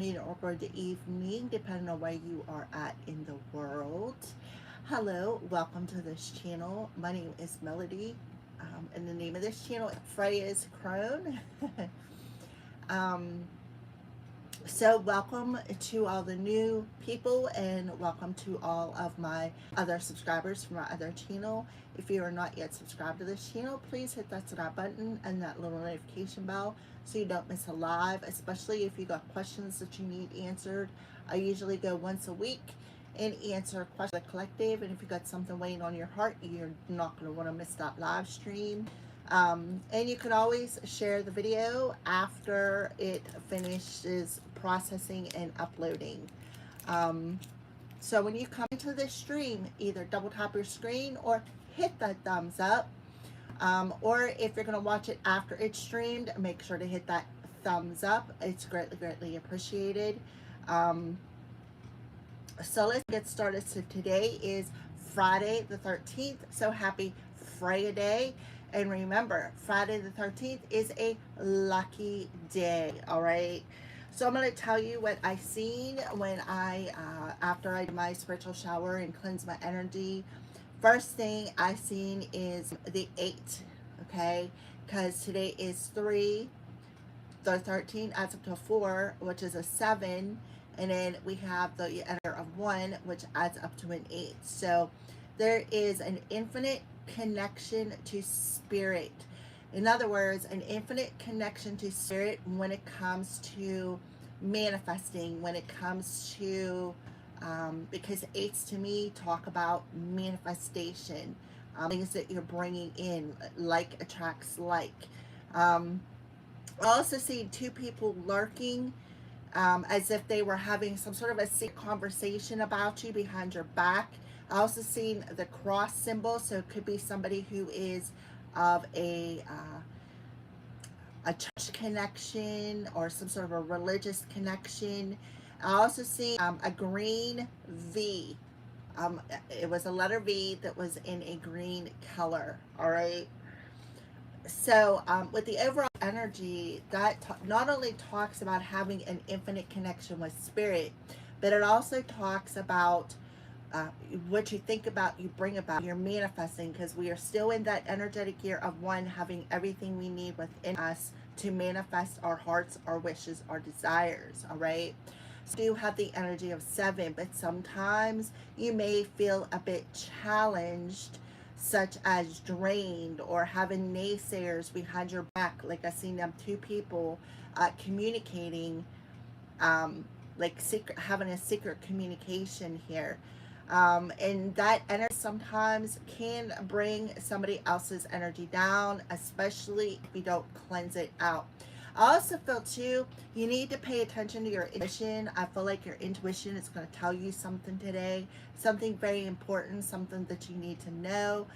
or good evening, depending on where you are at in the world. Hello, welcome to this channel. My name is Melody, and the name of this channel is Freya's Crone. um, so, welcome to all the new people, and welcome to all of my other subscribers from my other channel. If you are not yet subscribed to this channel, please hit that subscribe button and that little notification bell so you don't miss a live, especially if you got questions that you need answered. I usually go once a week and answer questions of the collective, and if you got something weighing on your heart, you're not going to want to miss that live stream. And you can always share the video after it finishes processing and uploading. So when you come into this stream, either double tap your screen or hit that thumbs up. Or if you're going to watch it after it's streamed, make sure to hit that thumbs up. It's greatly appreciated. So let's get started. So today is Friday the 13th. So happy Friday Day. And remember, Friday the 13th is a lucky day. All right. So I'm going to tell you what I seen when after I did my spiritual shower and cleanse my energy. First thing I seen is the 8. Okay. Because today is 3. The 13 adds up to 4, which is a 7. And then we have the enter of 1, which adds up to an 8. So there is an infinite connection to spirit. In other words, an infinite connection to spirit when it comes to manifesting, when it comes to, because 8s to me talk about manifestation, things that you're bringing in, like attracts like. I also see 2 people lurking, as if they were having some sort of a secret conversation about you behind your back. I also seen the cross symbol, so it could be somebody who is of a church connection or some sort of a religious connection. I also see a green V. It was a letter V that was in a green color. All right. So with the overall energy, that not only talks about having an infinite connection with spirit, but it also talks about what you think about, you bring about, you're manifesting, because we are still in that energetic year of 1, having everything we need within us to manifest our hearts, our wishes, our desires. All right. So you have the energy of 7, but sometimes you may feel a bit challenged, such as drained, or having naysayers behind your back. Like I seen them 2 people communicating, like having a secret communication here. And that energy sometimes can bring somebody else's energy down, especially if you don't cleanse it out. I also feel too, you need to pay attention to your intuition. I feel like your intuition is going to tell you something today, something very important, something that you need to know.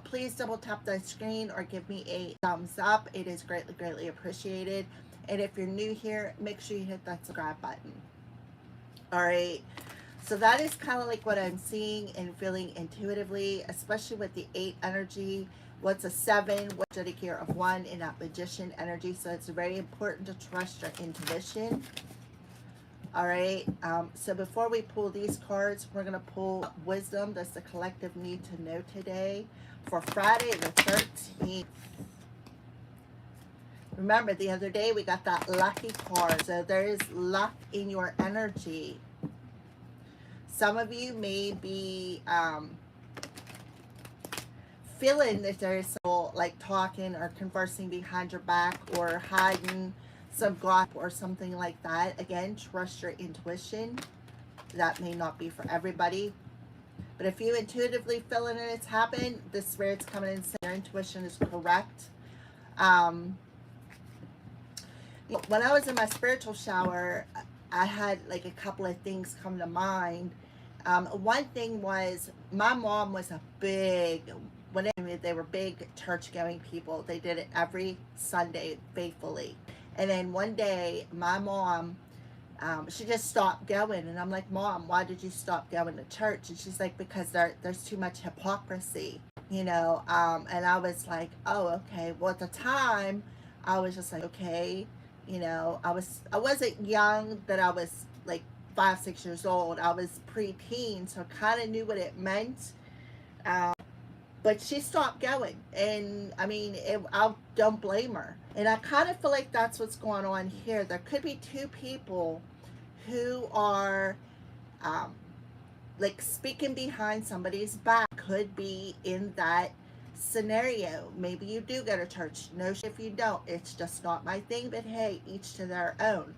Please double tap the screen or give me a thumbs up. It is greatly appreciated. And if you're new here, make sure you hit that subscribe button. All right. So that is kind of like what I'm seeing and feeling intuitively, especially with the 8 energy. What's a 7? What's a gear of 1 in that magician energy? So it's very important to trust your intuition. All right. So before we pull these cards, we're going to pull wisdom. Does the collective need to know today for Friday the 13th? Remember, the other day we got that lucky card. So there is luck in your energy. Some of you may be feeling that there's like talking or conversing behind your back or hiding some gossip or something like that. Again, trust your intuition. That may not be for everybody. But if you intuitively feel it and it's happened, the spirit's coming in saying your intuition is correct. When I was in my spiritual shower, I had like a couple of things come to mind. One thing was my mom was a big, when they were big church-going people. They did it every Sunday faithfully. And then one day, my mom, she just stopped going. And I'm like, Mom, why did you stop going to church? And she's like, because there's too much hypocrisy, you know. And I was like, oh, okay. Well, at the time, I was just like, okay. You know, I wasn't young that I was like 5, 6 years old. I was preteen, so I kind of knew what it meant. Um, but she stopped going, and I mean, I don't blame her. And I kind of feel like that's what's going on here. There could be two people who are um, like speaking behind somebody's back. Could be in that scenario. Maybe you do go to church. No, if you don't, it's just not my thing. But hey, each to their own.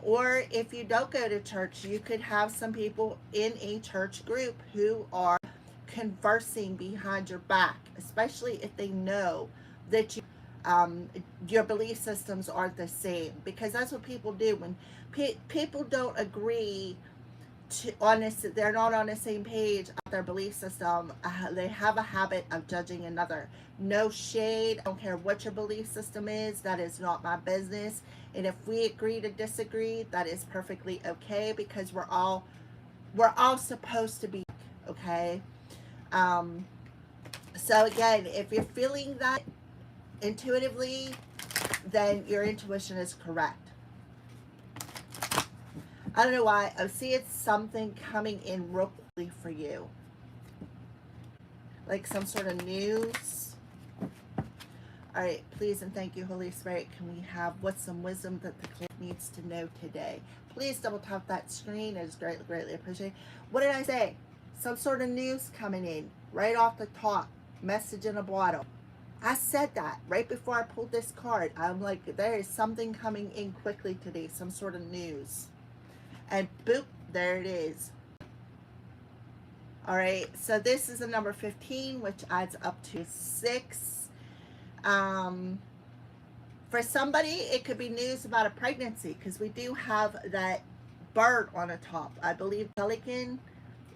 Or if you don't go to church, you could have some people in a church group who are conversing behind your back, especially if they know that your belief systems aren't the same. Because that's what people do when people don't agree on this, they're not on the same page of their belief system. They have a habit of judging another. No shade. I don't care what your belief system is. That is not my business. And if we agree to disagree, that is perfectly okay, because we're all supposed to be okay. Um, so again, if you're feeling that intuitively, then your intuition is correct. I don't know why. I see it's something coming in real quickly for you. Like some sort of news. All right, please and thank you, Holy Spirit. Can we have what's some wisdom that the client needs to know today? Please double tap that screen. It is greatly, greatly appreciated. What did I say? Some sort of news coming in right off the top. Message in a bottle. I said that right before I pulled this card. I'm like, there is something coming in quickly today. Some sort of news. And boop, there it is. All right, so this is the number 15, which adds up to 6. For somebody, it could be news about a pregnancy, because we do have that bird on the top. I believe pelican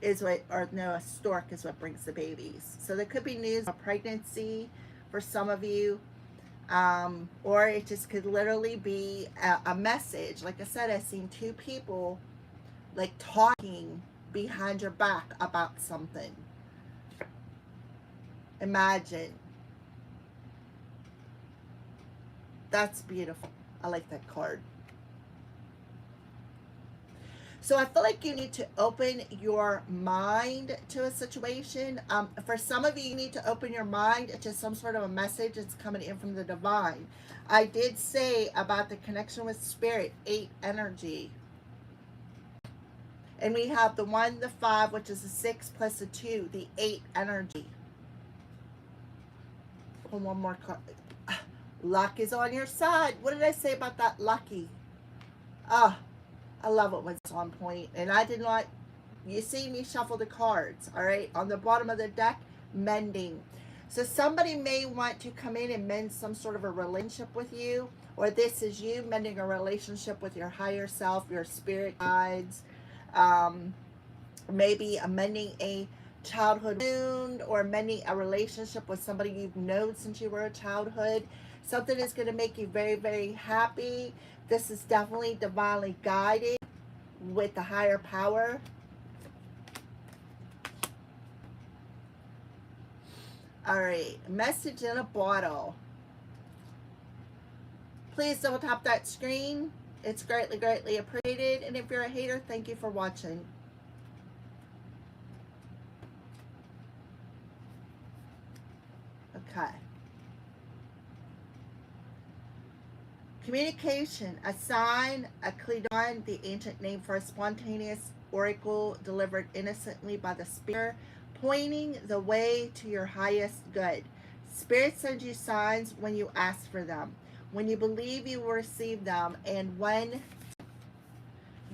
is what, or no, a stork is what brings the babies. So there could be news about pregnancy for some of you. Or it just could literally be a message. Like I said, I've seen two people like talking behind your back about something. Imagine. That's beautiful. I like that card. So I feel like you need to open your mind to a situation. For some of you, you need to open your mind to some sort of a message that's coming in from the divine. I did say about the connection with spirit, 8 energy. And we have the 1, the 5, which is a 6 plus a 2, the 8 energy. Pull one more card. Luck is on your side. What did I say about that lucky? Ah, I love it when it's on point. And I did not, you see me shuffle the cards, all right? On the bottom of the deck, mending. So somebody may want to come in and mend some sort of a relationship with you, or this is you mending a relationship with your higher self, your spirit guides, maybe mending a childhood wound, or mending a relationship with somebody you've known since you were a childhood. Something is going to make you very, very happy. This is definitely divinely guided with the higher power. All right, message in a bottle. Please double tap that screen. It's greatly, greatly appreciated. And if you're a hater, thank you for watching. Okay. Communication, a sign, a klidon, the ancient name for a spontaneous oracle delivered innocently by the speaker, pointing the way to your highest good. Spirit sends you signs when you ask for them, when you believe you will receive them, and when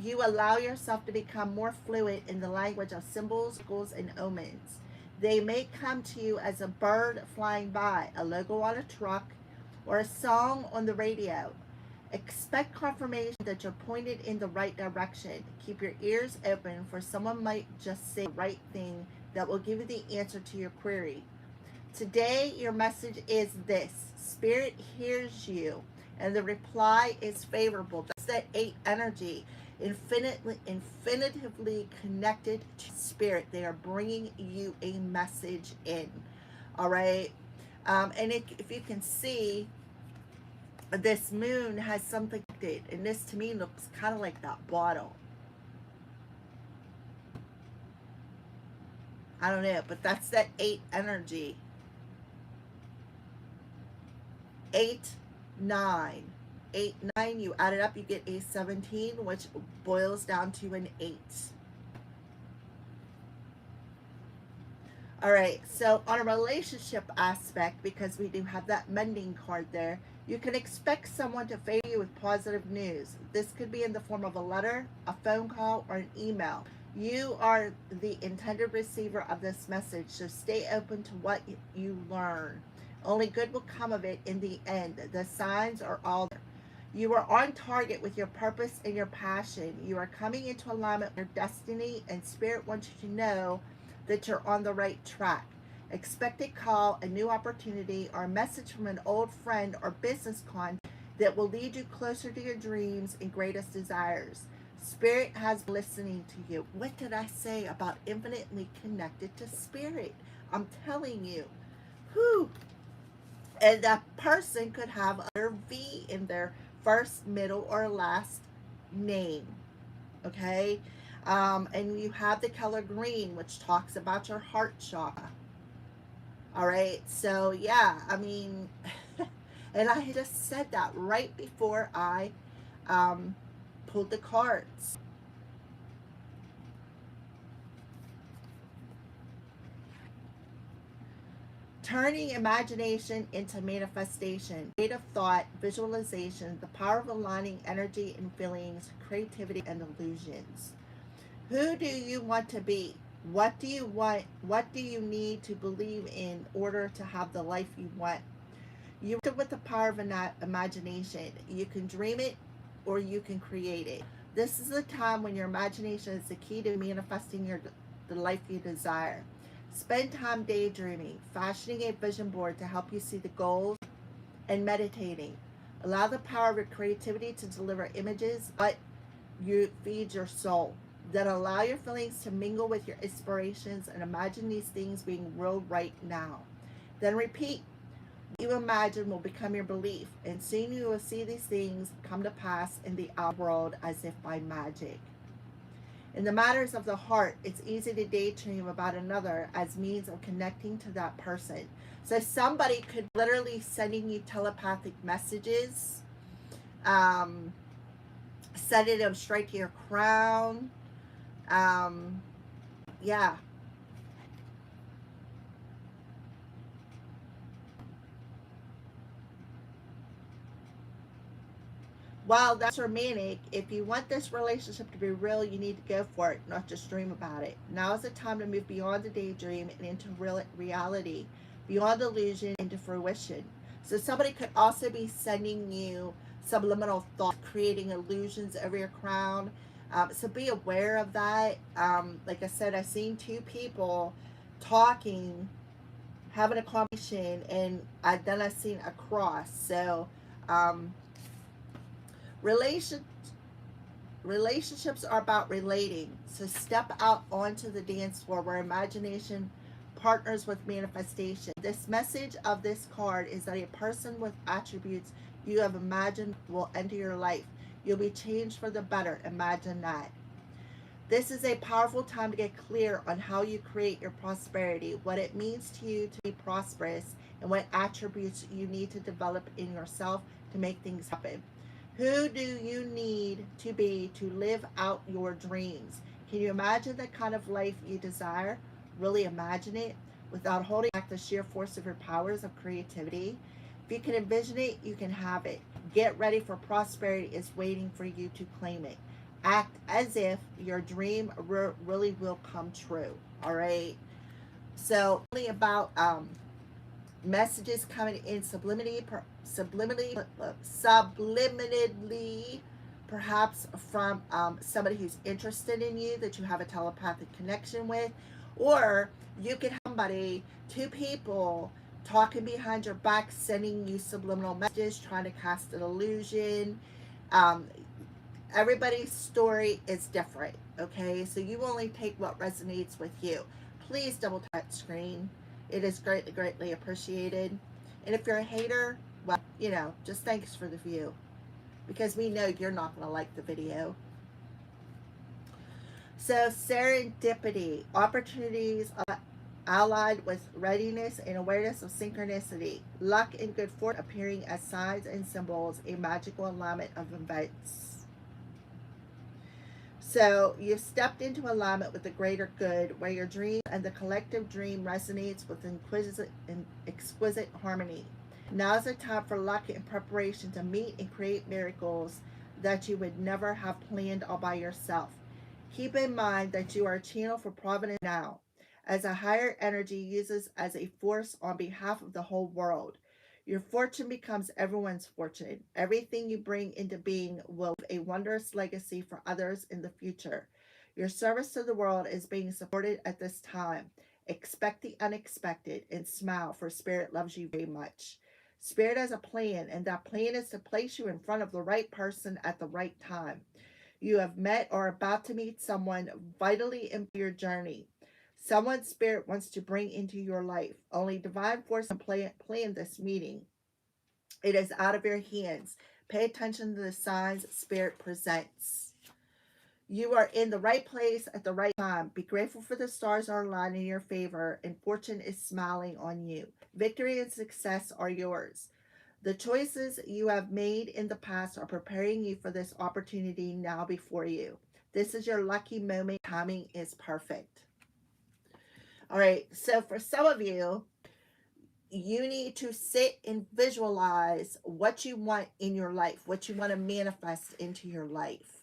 you allow yourself to become more fluent in the language of symbols, circles, and omens. They may come to you as a bird flying by, a logo on a truck, or a song on the radio. Expect confirmation that you're pointed in the right direction. Keep your ears open, for someone might just say the right thing that will give you the answer to your query. Today, your message is this: Spirit hears you, and the reply is favorable. That's that 8 energy, infinitively connected to Spirit. They are bringing you a message in. All right. And if you can see, this moon has something connected, and this to me looks kind of like that bottle. I don't know, but that's that 8 energy. 8, 9. 8, 9, you add it up, you get a 17, which boils down to an 8. All right, so on a relationship aspect, because we do have that mending card there, you can expect someone to favor you with positive news. This could be in the form of a letter, a phone call, or an email. You are the intended receiver of this message, so stay open to what you learn. Only good will come of it in the end. The signs are all there. You are on target with your purpose and your passion. You are coming into alignment with your destiny, and Spirit wants you to know that you're on the right track. Expect a call, a new opportunity, or a message from an old friend or business client that will lead you closer to your dreams and greatest desires. Spirit has been listening to you. What did I say about infinitely connected to Spirit? I'm telling you. Whew. And that person could have a V in their first, middle, or last name. Okay? And you have the color green, which talks about your heart chakra. All right, so yeah, I mean, and I just said that right before I pulled the cards. Turning imagination into manifestation, creative thought, visualization, the power of aligning energy and feelings, creativity and illusions. Who do you want to be? What do you want? What do you need to believe in order to have the life you want? You with the power of imagination. You can dream it or you can create it. This is the time when your imagination is the key to manifesting the life you desire. Spend time daydreaming, fashioning a vision board to help you see the goals, and meditating. Allow the power of your creativity to deliver images, but you feed your soul. Then allow your feelings to mingle with your inspirations and imagine these things being real right now. Then repeat. What you imagine will become your belief, and soon you will see these things come to pass in the outer world as if by magic. In the matters of the heart, it's easy to daydream about another as means of connecting to that person. So somebody could literally sending you telepathic messages, sending them straight to your crown. Yeah. While that's romantic, if you want this relationship to be real, you need to go for it, not just dream about it. Now is the time to move beyond the daydream and into reality, beyond illusion into fruition. So somebody could also be sending you subliminal thoughts, creating illusions over your crown. So be aware of that. Like I said, I've seen 2 people talking, having a conversation, and then I've seen a cross. So relation relationships are about relating. So step out onto the dance floor where imagination partners with manifestation. This message of this card is that a person with attributes you have imagined will enter your life. You'll be changed for the better. Imagine that. This is a powerful time to get clear on how you create your prosperity, what it means to you to be prosperous, and what attributes you need to develop in yourself to make things happen. Who do you need to be to live out your dreams? Can you imagine the kind of life you desire? Really imagine it without holding back the sheer force of your powers of creativity. If you can envision it, you can have it. Get ready, for prosperity is waiting for you to claim it. Act as if your dream really will come true. All right. So, only about messages coming in subliminally, perhaps from somebody who's interested in you that you have a telepathic connection with, or you could have somebody, 2 people talking behind your back, sending you subliminal messages, trying to cast an illusion. Everybody's story is different, okay? So you only take what resonates with you. Please double tap screen. It is greatly, greatly appreciated. And if you're a hater, Well, you know, just thanks for the view, because we know you're not going to like the video. So serendipity, opportunities allied with readiness and awareness of synchronicity, luck and good fortune appearing as signs and symbols, a magical alignment of events. So you've stepped into alignment with the greater good, where your dream and the collective dream resonates with exquisite harmony. Now is the time for luck and preparation to meet and create miracles that you would never have planned all by yourself. Keep in mind that you are a channel for providence now, as a higher energy uses as a force on behalf of the whole world. Your fortune becomes everyone's fortune. Everything you bring into being will leave a wondrous legacy for others in the future. Your service to the world is being supported at this time. Expect the unexpected and smile, for Spirit loves you very much. Spirit has a plan, and that plan is to place you in front of the right person at the right time. You have met or are about to meet someone vitally in your journey. Someone Spirit wants to bring into your life. Only divine force can plan this meeting. It is out of your hands. Pay attention to the signs Spirit presents. You are in the right place at the right time. Be grateful for the stars are aligned in your favor and fortune is smiling on you. Victory and success are yours. The choices you have made in the past are preparing you for this opportunity now before you. This is your lucky moment. Timing is perfect. All right, so for some of you, you need to sit and visualize what you want in your life, what you want to manifest into your life.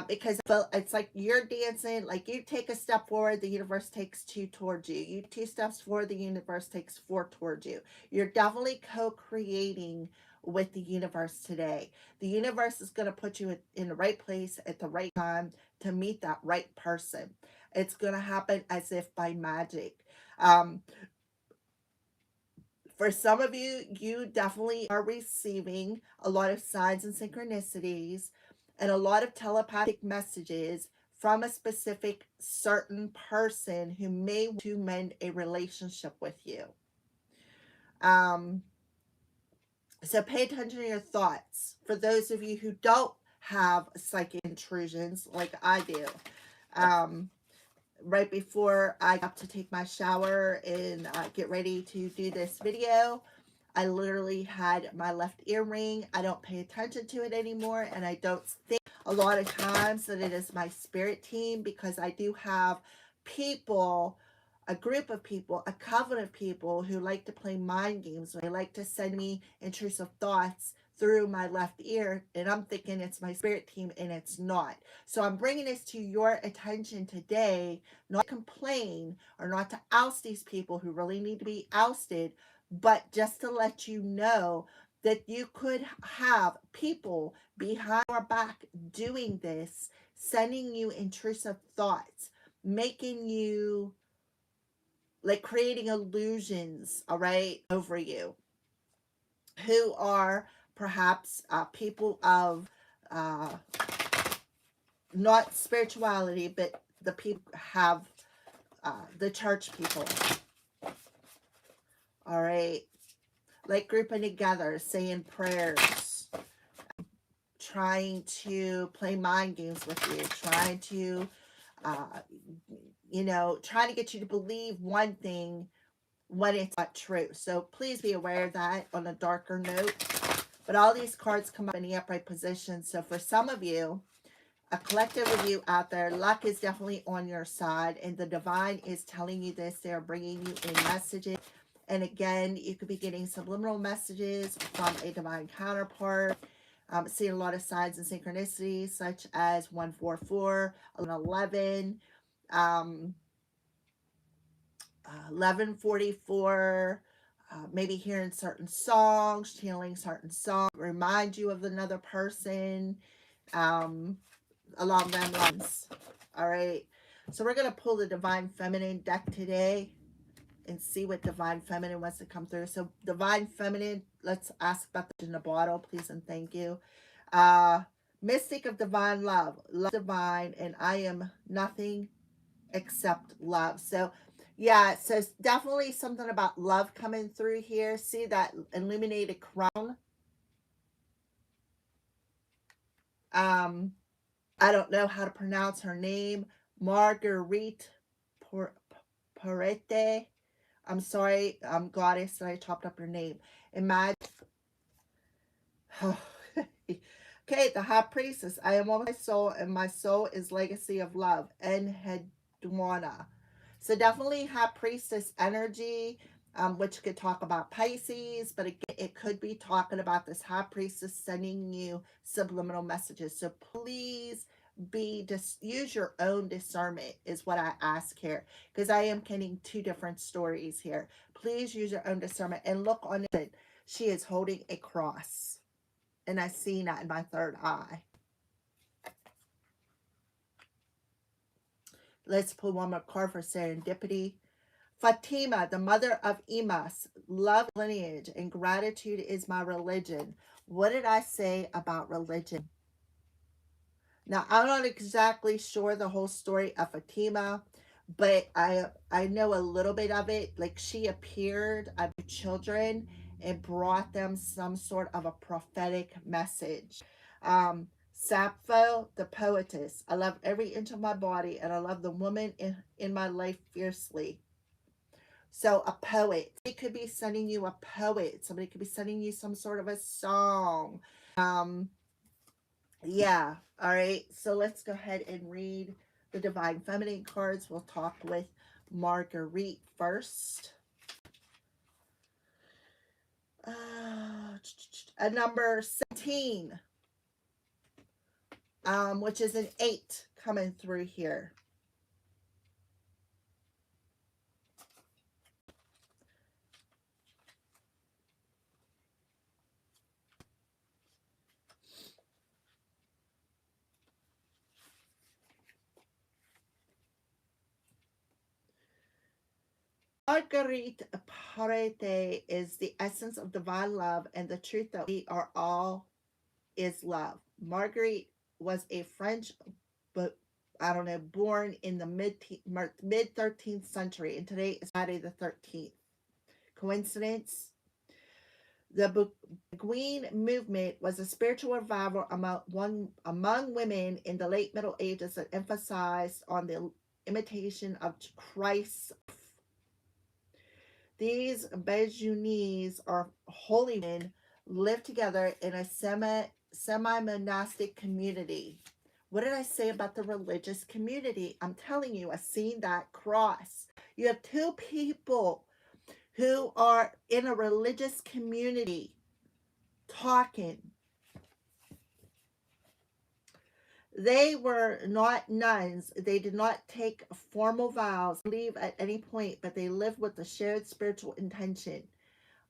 Because it's like you're dancing, like you take a step forward, the universe takes two towards you. You 2 steps forward, the universe takes 4 towards you. You're definitely co-creating with the universe today. The universe is going to put you in the right place at the right time to meet that right person. It's going to happen as if by magic. For some of you, you definitely are receiving a lot of signs and synchronicities and a lot of telepathic messages from a specific certain person who may want to mend a relationship with you. So pay attention to your thoughts. For those of you who don't have psychic intrusions like I do, right before I got to take my shower and get ready to do this video, I literally had my left earring. I don't pay attention to it anymore, and I don't think a lot of times that it is my spirit team, because I do have people, a group of people, a coven of people who like to play mind games. They like to send me intrusive thoughts through my left ear, and I'm thinking it's my spirit team, and it's not. So I'm bringing this to your attention today, not to complain or not to oust these people who really need to be ousted, but just to let you know that you could have people behind your back doing this, sending you intrusive thoughts, making you, like, creating illusions, all right, over you, who are perhaps people of not spirituality, but the people have the church people, all right, like grouping together, saying prayers, trying to play mind games with you, trying to, trying to get you to believe one thing when it's not true. So please be aware of that on a darker note. But all these cards come up in the upright position. So for some of you, a collective of you out there, luck is definitely on your side, and the divine is telling you this. They're bringing you in messages. And again, you could be getting subliminal messages from a divine counterpart. Seeing a lot of signs and synchronicities, such as 144, 11, 1144, maybe hearing certain songs, channeling certain songs, remind you of another person, along them lines. All right. So we're going to pull the Divine Feminine deck today and see what Divine Feminine wants to come through. So Divine Feminine, let's ask about the in the bottle, please and thank you. Mystic of divine love, love divine, and I am nothing except love. So Yeah, so it's definitely something about love coming through here. See that illuminated crown? Um, I don't know how to pronounce her name. Marguerite Por- Porete. I'm sorry, goddess, that I chopped up your name. Imagine. Okay, the high priestess. I am on my soul, and my soul is legacy of love. And Hedwana. So definitely high priestess energy, which could talk about Pisces, but again, it could be talking about this high priestess sending you subliminal messages. So please use your own discernment is what I ask here, because I am getting two different stories here. Please use your own discernment and look on it. She is holding a cross, and I see that in my third eye. Let's pull one more card for serendipity. Fatima, the mother of Imas, love lineage and gratitude is my religion. What did I say about religion? Now, I'm not exactly sure the whole story of Fatima, but I know a little bit of it. Like, she appeared to children and brought them some sort of a prophetic message. Sappho, the poetess. I love every inch of my body, and I love the woman in my life fiercely. So a poet. It could be sending you a poet. Somebody could be sending you some sort of a song. Um, yeah. All right. So let's go ahead and read the Divine Feminine cards. We'll talk with Marguerite first. A number 17, which is an 8 coming through here. Marguerite Parete is the essence of divine love and the truth that we are all is love. Marguerite was a French, but I don't know, born in the mid 13th century, and today is Friday the 13th. Coincidence? The Beguine movement was a spiritual revival among women in the late Middle Ages that emphasized on the imitation of Christ. These Beguines, or holy men, live together in a semi-monastic community. What did I say about the religious community? I'm telling you, I've seen that cross. You have two people who are in a religious community talking. They were not nuns. They did not take formal vows, leave at any point, but they lived with a shared spiritual intention.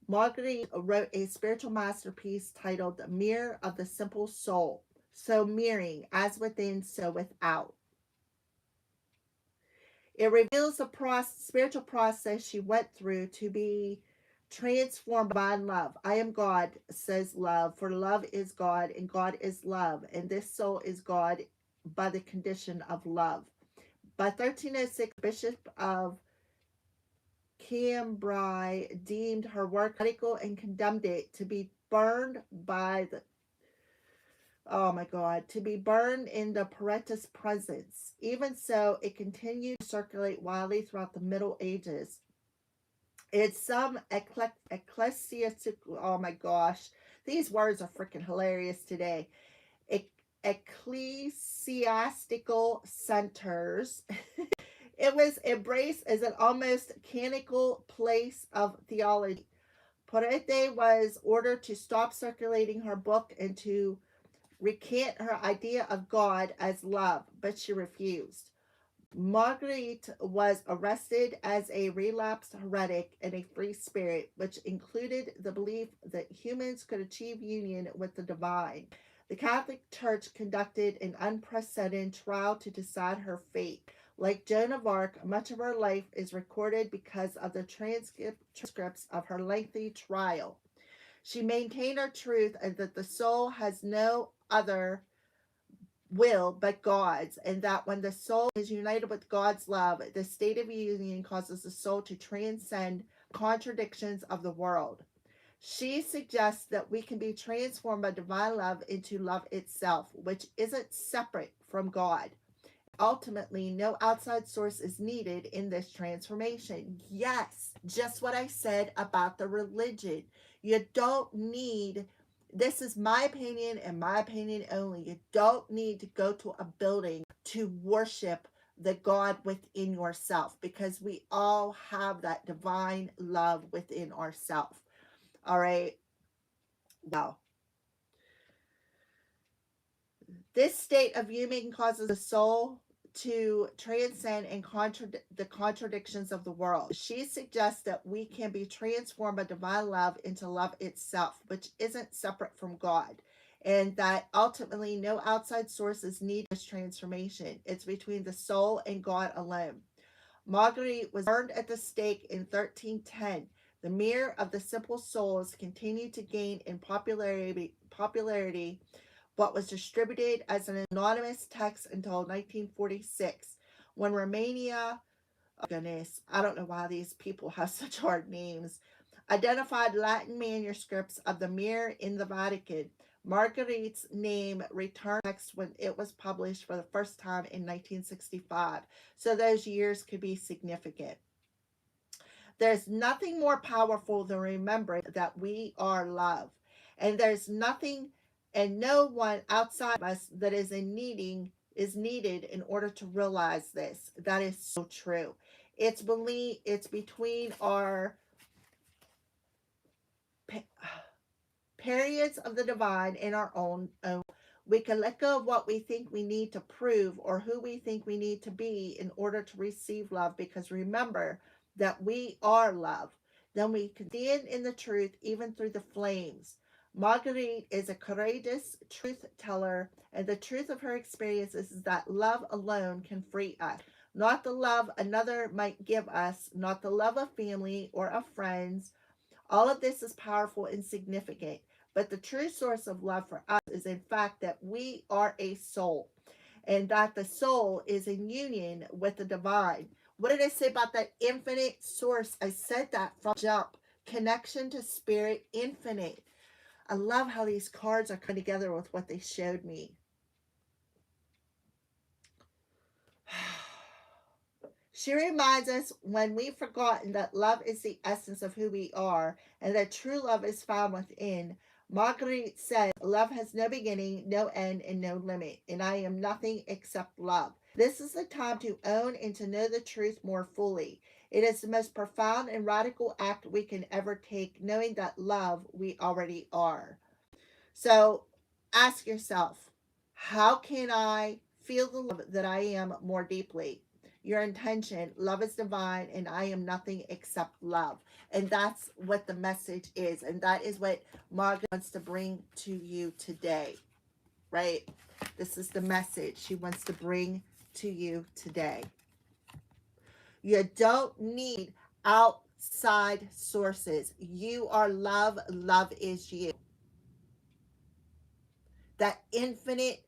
Marguerite wrote a spiritual masterpiece titled The Mirror of the Simple Soul. So mirroring, as within, so without. It reveals the spiritual process she went through to be transformed by love. I am God, says love, for love is God, and God is love, and this soul is God by the condition of love. By 1306, Bishop of Cambrai deemed her work radical and condemned it to be burned by the oh my God, to be burned in the Paretis presence. Even so, it continued to circulate widely throughout the Middle Ages. It's some ecclesiastical, oh my gosh, these words are freaking hilarious today. Ecclesiastical centers. It was embraced as an almost canonical place of theology. Porete was ordered to stop circulating her book and to recant her idea of God as love, but she refused. Marguerite was arrested as a relapsed heretic and a free spirit, which included the belief that humans could achieve union with the divine. The Catholic Church conducted an unprecedented trial to decide her fate. Like Joan of Arc, much of her life is recorded because of the transcripts of her lengthy trial. She maintained her truth and that the soul has no other will but God's, and that when the soul is united with God's love, the state of union causes the soul to transcend contradictions of the world. She suggests that we can be transformed by divine love into love itself, which isn't separate from God. Ultimately, no outside source is needed in this transformation. Yes, just what I said about the religion. You don't need, this is my opinion and my opinion only. You don't need to go to a building to worship the God within yourself, because we all have that divine love within ourselves. All right. Wow. This state of union causes the soul to transcend and the contradictions of the world. She suggests that we can be transformed by divine love into love itself, which isn't separate from God, and that ultimately no outside sources need this transformation. It's between the soul and God alone. Marguerite was burned at the stake in 1310. The mirror of the simple souls continued to gain in popularity, but was distributed as an anonymous text until 1946, when Romania, oh goodness, I don't know why these people have such hard names, identified Latin manuscripts of the mirror in the Vatican. Marguerite's name returned text when it was published for the first time in 1965, so those years could be significant. There's nothing more powerful than remembering that we are love, and there's nothing and no one outside of us that is needed in order to realize this. That is so true. It's between our periods of the divine in our own. We can let go of what we think we need to prove or who we think we need to be in order to receive love, because remember that we are love. Then we can stand in the truth even through the flames. Marguerite is a courageous truth teller, and the truth of her experiences is that love alone can free us. Not the love another might give us, not the love of family or of friends. All of this is powerful and significant, but the true source of love for us is in fact that we are a soul, and that the soul is in union with the divine. What did I say about that infinite source? I said that from jump. Connection to spirit, infinite. I love how these cards are coming together with what they showed me. She reminds us when we've forgotten that love is the essence of who we are and that true love is found within. Marguerite says, love has no beginning, no end, and no limit, and I am nothing except love. This is the time to own and to know the truth more fully. It is the most profound and radical act we can ever take, knowing that love we already are. So ask yourself, how can I feel the love that I am more deeply? Your intention, love is divine and I am nothing except love. And that's what the message is. And that is what Margaret wants to bring to you today, right? This is the message she wants to bring to you today. You don't need outside sources. You are love. Love is you. That infinite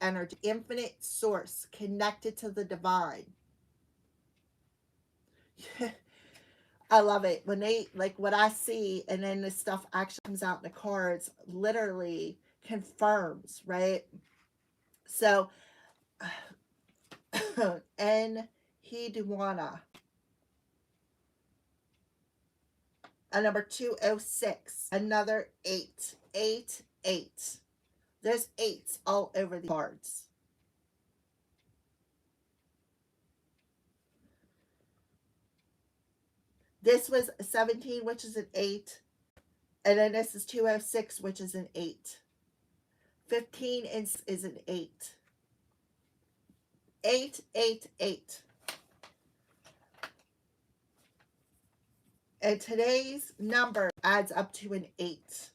energy, infinite source connected to the divine. I love it when they, like what I see, and then this stuff actually comes out in the cards, literally confirms, right? So, and Hiduana, a number 206, another 8, 8, 8. There's 8s all over the cards. This was 17, which is an 8. And then this is 206, which is an 8. 15 is an 8. 8, 8, 8. And today's number adds up to an 8.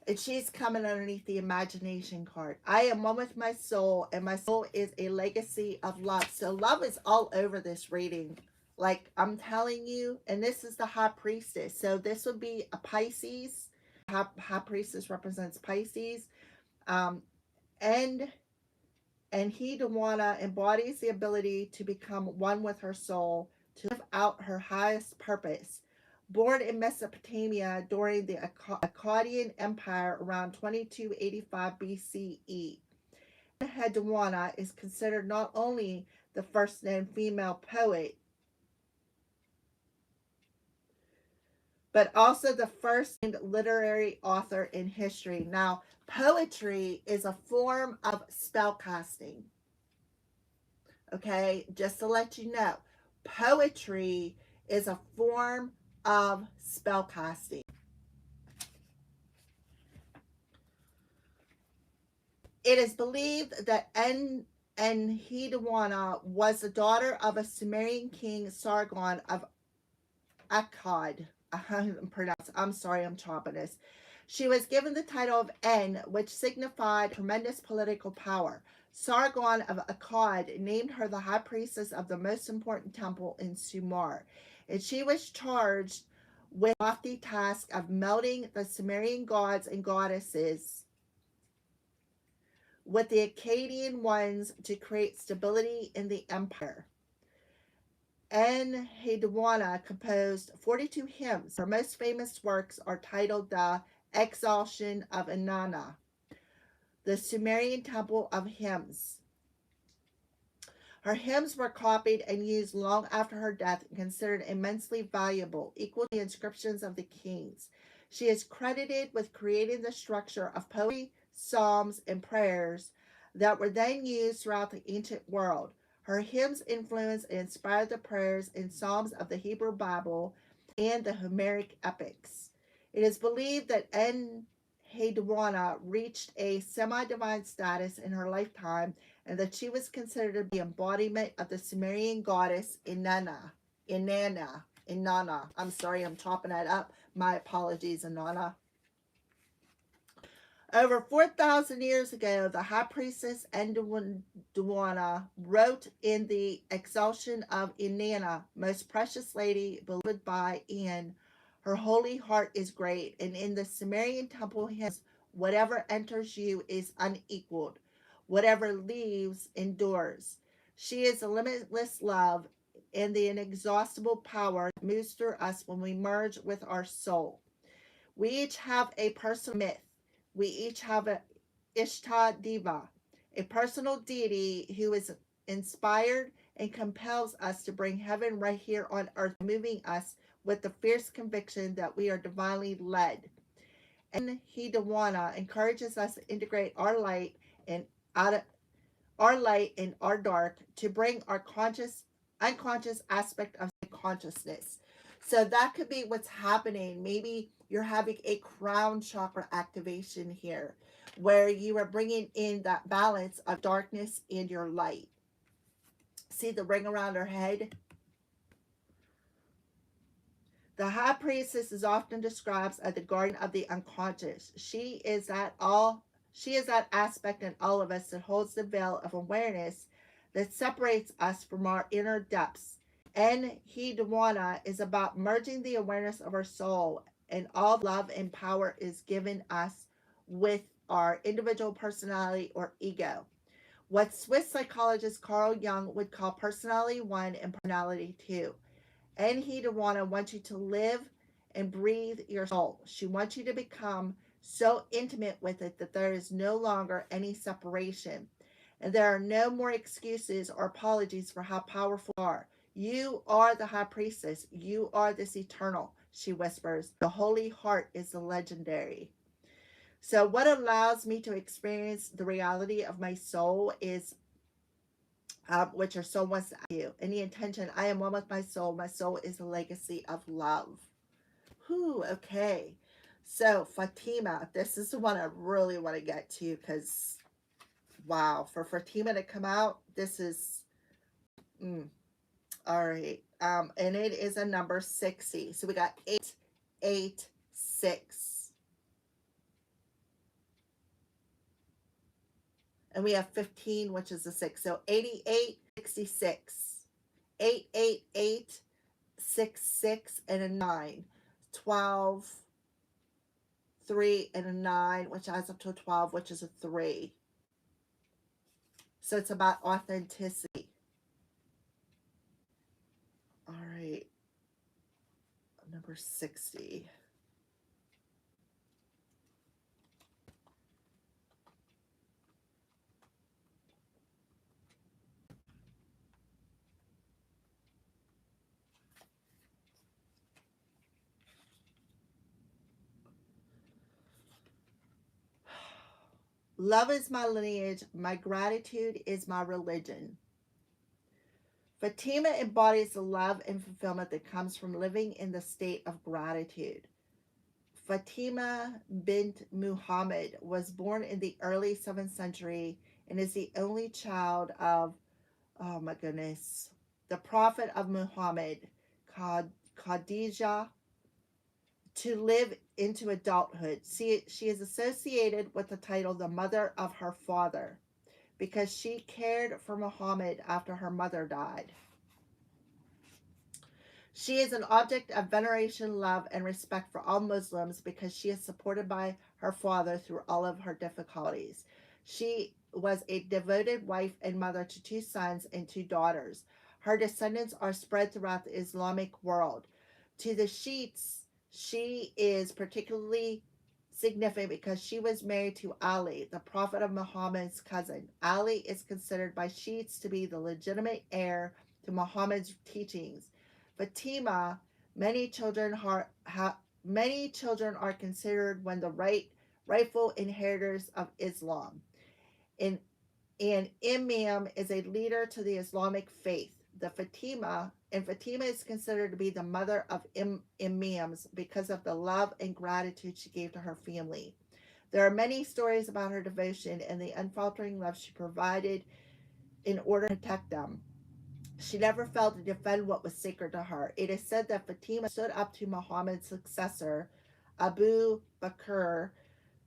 And she's coming underneath the imagination card. I am one with my soul, and my soul is a legacy of love. So love is all over this reading. Like I'm telling you, and this is the High Priestess. So this would be a Pisces. High Priestess represents Pisces. Um, and Hidewana embodies the ability to become one with her soul, to live out her highest purpose. Born in Mesopotamia during the Akkadian Empire around 2285 BCE, Hidewana is considered not only the first known female poet, but also the first literary author in history. Now, poetry is a form of spellcasting. Okay, just to let you know, poetry is a form of spellcasting. It is believed that Enheduanna was the daughter of a Sumerian king, Sargon of Akkad. I'm sorry, I'm chopping this. She was given the title of En, which signified tremendous political power. Sargon of Akkad named her the high priestess of the most important temple in Sumer, and she was charged with the lofty task of melding the Sumerian gods and goddesses with the Akkadian ones to create stability in the empire. Enheduanna composed 42 hymns. Her most famous works are titled The Exaltation of Inanna, the Sumerian Temple of Hymns. Her hymns were copied and used long after her death and considered immensely valuable, equal to the inscriptions of the kings. She is credited with creating the structure of poetry, psalms, and prayers that were then used throughout the ancient world. Her hymns influenced and inspired the prayers and psalms of the Hebrew Bible and the Homeric epics. It is believed that Enheduanna reached a semi-divine status in her lifetime, and that she was considered the embodiment of the Sumerian goddess Inanna. I'm sorry, I'm chopping that up. My apologies, Inanna. Over 4,000 years ago, the high priestess Enheduanna wrote in the Exaltation of Inanna, most precious lady, beloved by An, her holy heart is great, and in the Sumerian temple hymns, whatever enters you is unequaled, whatever leaves endures. She is a limitless love and the inexhaustible power that moves through us when we merge with our soul. We each have a personal myth. We each have an Ishta Diva, a personal deity who is inspired and compels us to bring heaven right here on earth, moving us with the fierce conviction that we are divinely led. And Hidewana encourages us to integrate our light and our dark to bring our unconscious aspect of consciousness. So that could be what's happening. Maybe you're having a crown chakra activation here, where you are bringing in that balance of darkness and your light. See the ring around her head? The high priestess is often described as the guardian of the unconscious. She is that aspect in all of us that holds the veil of awareness that separates us from our inner depths. Enheduanna is about merging the awareness of our soul and all love and power is given us with our individual personality or ego. What Swiss psychologist Carl Jung would call personality 1 and personality 2. Enheduanna wants you to live and breathe your soul. She wants you to become so intimate with it that there is no longer any separation. And there are no more excuses or apologies for how powerful you are. You are the high priestess. You are this eternal, she whispers. The holy heart is the legendary. So what allows me to experience the reality of my soul is which your soul wants to you. And the intention, I am one with my soul. My soul is a legacy of love. Whew, okay. So Fatima, this is the one I really want to get to because, wow, for Fatima to come out, this is, all right. And it is a number 60. So we got 886. And we have 15, which is a 6. So 88, 66. 888, 6, and a 9. 12, 3, and a 9, which adds up to a 12, which is a 3. So it's about authenticity. All right. Number 60. Love is my lineage. My gratitude is my religion. Fatima embodies the love and fulfillment that comes from living in the state of gratitude. Fatima bint Muhammad was born in the early 7th century and is the only child of, oh my goodness, the Prophet of Muhammad, Khadijah, to live into adulthood. She is associated with the title the mother of her father because she cared for Muhammad after her mother died. She is an object of veneration, love, and respect for all Muslims because she is supported by her father through all of her difficulties. She was a devoted wife and mother to 2 sons and 2 daughters. Her descendants are spread throughout the Islamic world. To the Shiites, she is particularly significant because she was married to Ali, the Prophet of Muhammad's cousin. Ali is considered by Shiites to be the legitimate heir to Muhammad's teachings. Fatima, many children are considered when the rightful inheritors of Islam. An, an imam is a leader to the Islamic faith. Fatima is considered to be the mother of imams because of the love and gratitude she gave to her family. There are many stories about her devotion and the unfaltering love she provided in order to protect them. She never failed to defend what was sacred to her. It is said that Fatima stood up to Muhammad's successor, Abu Bakr,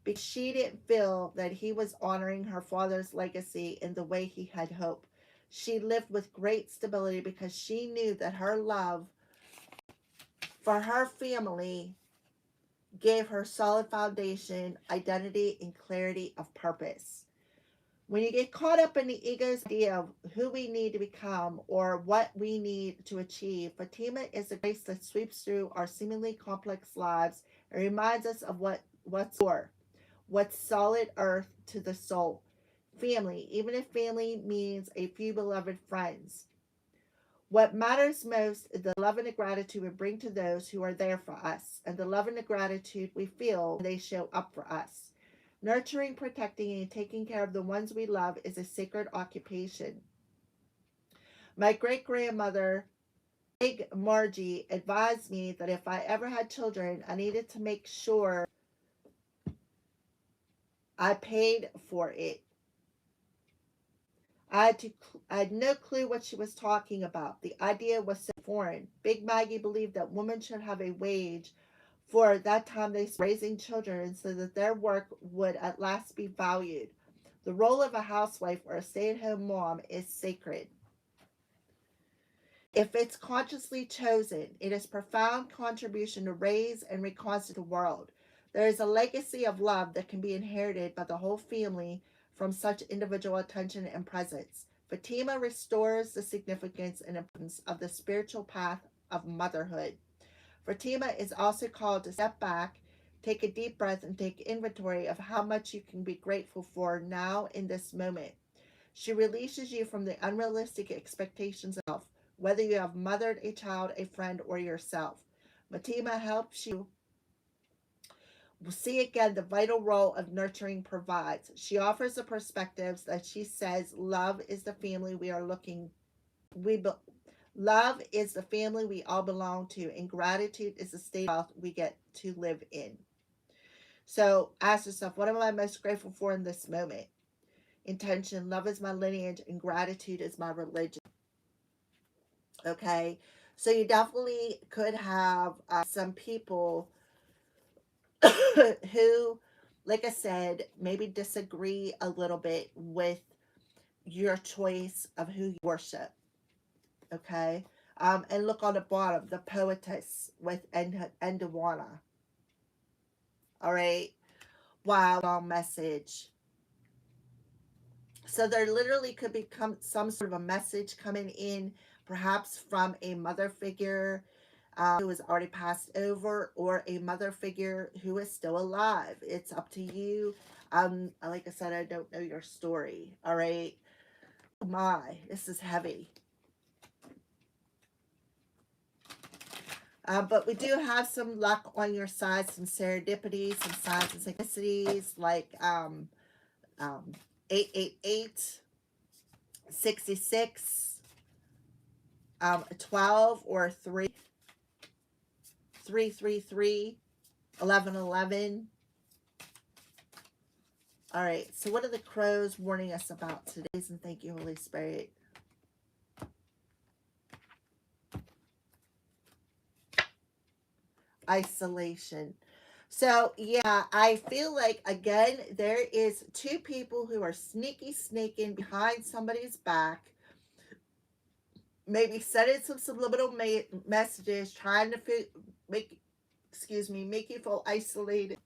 because she didn't feel that he was honoring her father's legacy in the way he had hoped. She lived with great stability because she knew that her love for her family gave her solid foundation, identity, and clarity of purpose. When you get caught up in the ego's idea of who we need to become or what we need to achieve, Fatima is the grace that sweeps through our seemingly complex lives and reminds us of what's core, what's solid earth to the soul. Family, even if family means a few beloved friends. What matters most is the love and the gratitude we bring to those who are there for us, and the love and the gratitude we feel when they show up for us. Nurturing, protecting, and taking care of the ones we love is a sacred occupation. My great grandmother, Big Margie, advised me that if I ever had children, I needed to make sure I paid for it. I had no clue what she was talking about. The idea was so foreign. Big Maggie believed that women should have a wage for that time they spent raising children so that their work would at last be valued. The role of a housewife or a stay-at-home mom is sacred. If it's consciously chosen, it is a profound contribution to raise and reconstitute the world. There is a legacy of love that can be inherited by the whole family from such individual attention and presence. Fatima restores the significance and importance of the spiritual path of motherhood. Fatima is also called to step back, take a deep breath, and take inventory of how much you can be grateful for now in this moment. She releases you from the unrealistic expectations of self, whether you have mothered a child, a friend, or yourself. Fatima helps you see again the vital role of nurturing provides. She offers the perspectives that she says love is the family love is the family we all belong to, and gratitude is the state of wealth we get to live in. So ask yourself, what am I most grateful for in this moment? Intention, love is my lineage, and gratitude is my religion. Okay, so you definitely could have some people who like I said, maybe disagree a little bit with your choice of who you worship. Okay. And look on the bottom, the poetess with Endawana. All right. Wow, long message. So there literally could be some sort of a message coming in, perhaps from a mother figure who has already passed over, or a mother figure who is still alive. It's up to you. Like I said, I don't know your story. All right. Oh my, this is heavy. But we do have some luck on your side, some serendipity, some signs and synchronicities, like 888, 66, 12 or 3, 333, 1111. All right, so what are the crows warning us about today? And thank you, Holy Spirit. Isolation. So yeah, I feel like, again, there is two people who are sneaking behind somebody's back, maybe sending some subliminal messages, trying to make make you feel isolated,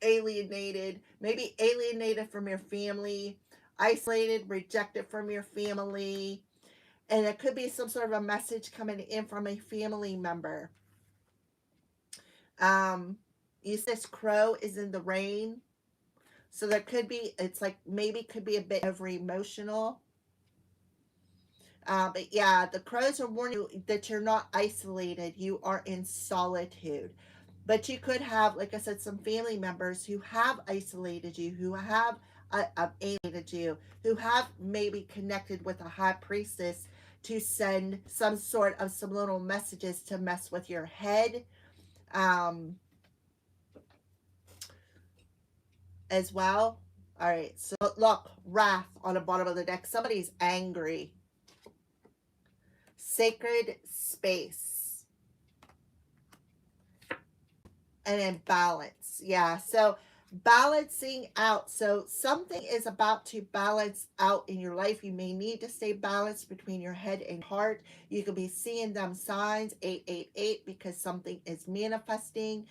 alienated, maybe alienated from your family, isolated, rejected from your family. And it could be some sort of a message coming in from a family member. You said this crow is in the rain. So there could be, it's like maybe could be a bit over emotional. But yeah, the crows are warning you that you're not isolated. You are in solitude. But you could have, like I said, some family members who have isolated you, who have alienated you, who have maybe connected with a high priestess to send some sort of subliminal messages to mess with your head. As well. All right, so look, wrath on the bottom of the deck. Somebody's angry. Sacred space. And then balance. Yeah, so balancing out. So something is about to balance out in your life. You may need to stay balanced between your head and heart. You could be seeing them signs, 888, because something is manifesting.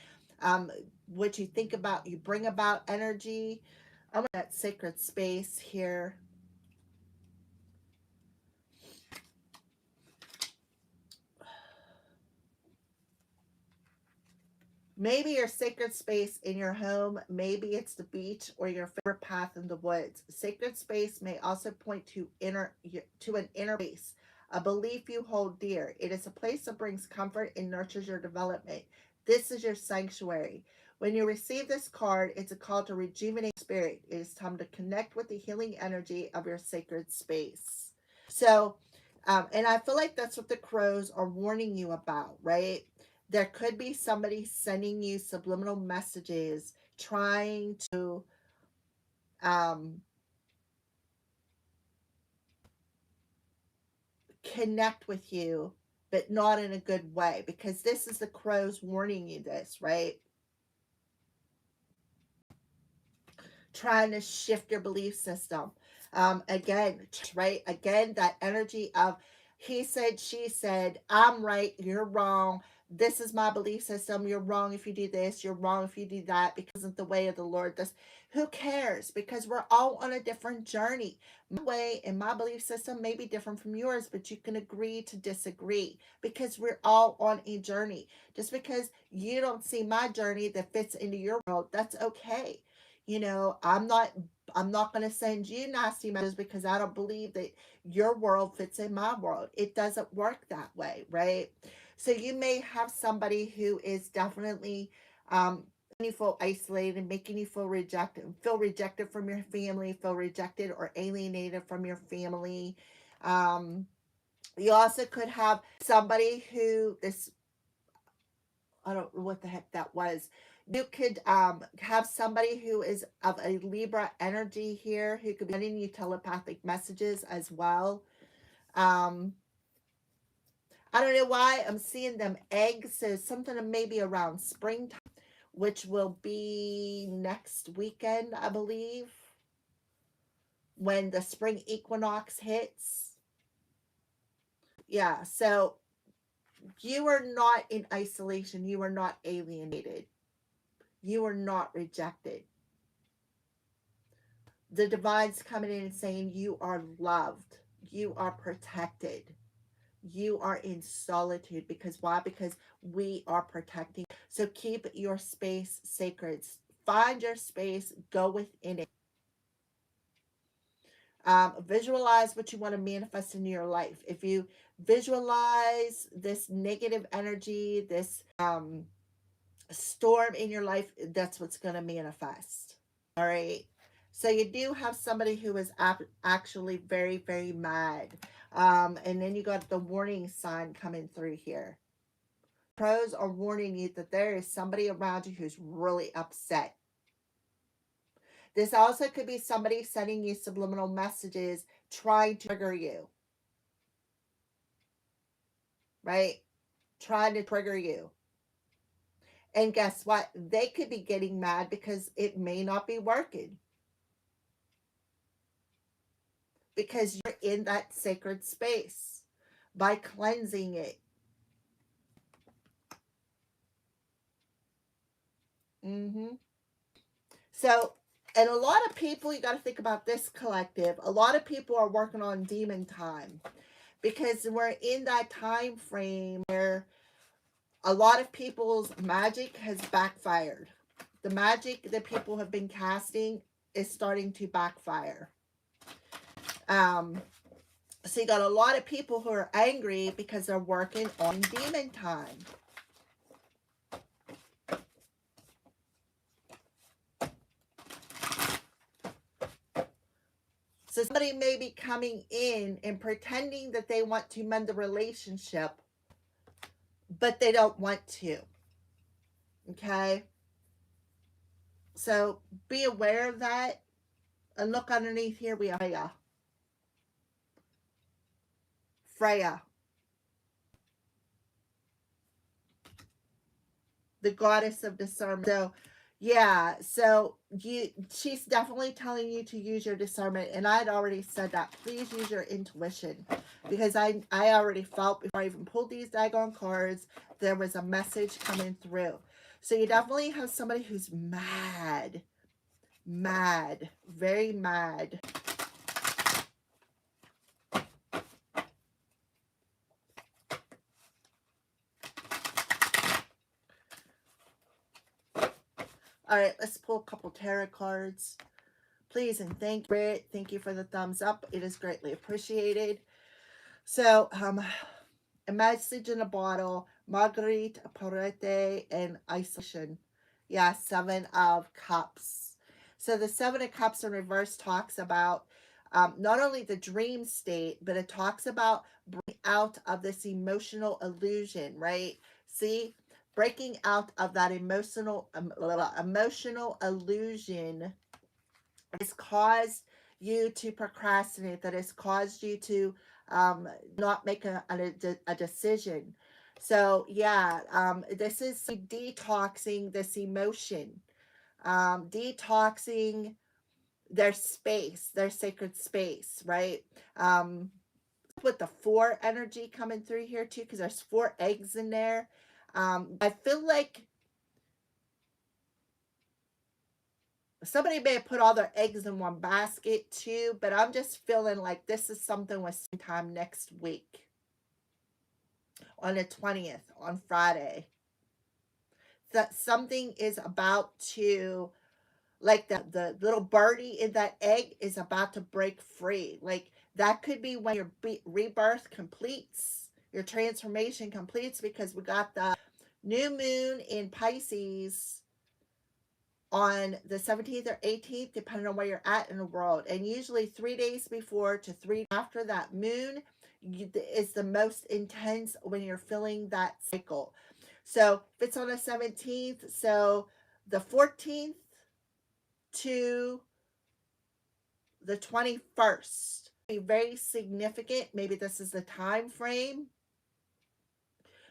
What you think about, you bring about energy. I'm in that sacred space here. Maybe your sacred space in your home, maybe it's the beach or your favorite path in the woods. Sacred space may also point to an inner base, a belief you hold dear. It is a place that brings comfort and nurtures your development. This is your sanctuary. When you receive this card, it's a call to rejuvenate spirit. It is time to connect with the healing energy of your sacred space. So, and I feel like that's what the crows are warning you about, right? There could be somebody sending you subliminal messages, trying to connect with you, but not in a good way, because this is the crows warning you this, right? Trying to shift your belief system. Again, right? Again, that energy of he said, she said, I'm right, you're wrong. This is my belief system. You're wrong if you do this. You're wrong if you do that, because of the way of the Lord. This, who cares? Because we're all on a different journey. My way and my belief system may be different from yours, but you can agree to disagree, because we're all on a journey. Just because you don't see my journey that fits into your world, that's okay. You know, I'm not going to send you nasty messages because I don't believe that your world fits in my world. It doesn't work that way, right? So you may have somebody who is definitely making you feel isolated, making you feel rejected from your family, feel rejected or alienated from your family. You also could have somebody who this, I don't know what the heck that was. You could have somebody who is of a Libra energy here, who could be sending you telepathic messages as well. Um, I don't know why I'm seeing them eggs, so something maybe around springtime, which will be next weekend, I believe, when the spring equinox hits. Yeah, so you are not in isolation. You are not alienated. You are not rejected. The divine's coming in and saying you are loved. You are protected. You are in solitude. Because why? Because we are protecting. So keep your space sacred. Find your space. Go within it. Visualize what you want to manifest in your life. If you visualize this negative energy, this storm in your life, that's what's going to manifest. All right. So you do have somebody who is actually very, very mad. And then you got the warning sign coming through here. Pros are warning you that there is somebody around you who's really upset. This also could be somebody sending you subliminal messages trying to trigger you. Right? Trying to trigger you. And guess what? They could be getting mad because it may not be working. Because you're in that sacred space by cleansing it. So, and a lot of people, you got to think about this collective. A lot of people are working on demon time because we're in that time frame where a lot of people's magic has backfired. The magic that people have been casting is starting to backfire. So you got a lot of people who are angry because they're working on demon time. So somebody may be coming in and pretending that they want to mend the relationship, but they don't want to. Okay? So be aware of that. And look underneath here, we have Freya. Freya. The goddess of discernment. So yeah, so she's definitely telling you to use your discernment. And I'd already said that. Please use your intuition. Because I already felt before I even pulled these daggone cards, there was a message coming through. So you definitely have somebody who's mad. Mad. Very mad. All right, let's pull a couple tarot cards. Please and thank you. Thank you for the thumbs up. It is greatly appreciated. So, a message in a bottle, Marguerite, Porete, and isolation. Yeah, Seven of Cups. So the Seven of Cups in reverse talks about not only the dream state, but it talks about breaking out of this emotional illusion, right? See, breaking out of that emotional illusion has caused you to procrastinate, that has caused you to not make a decision. So yeah, this is detoxing this emotion, detoxing their space, their sacred space, right? With the 4 energy coming through here too, because there's 4 eggs in there. I feel like somebody may have put all their eggs in one basket too, but I'm just feeling like this is something with time next week on the 20th, on Friday. That something is about to, like the little birdie in that egg is about to break free. Like that could be when your rebirth completes, your transformation completes, because we got the new moon in Pisces on the 17th or 18th, depending on where you're at in the world. And usually 3 days before to 3 after that moon is the most intense when you're feeling that cycle. So if it's on the 17th, so the 14th to the 21st be very significant. Maybe this is the time frame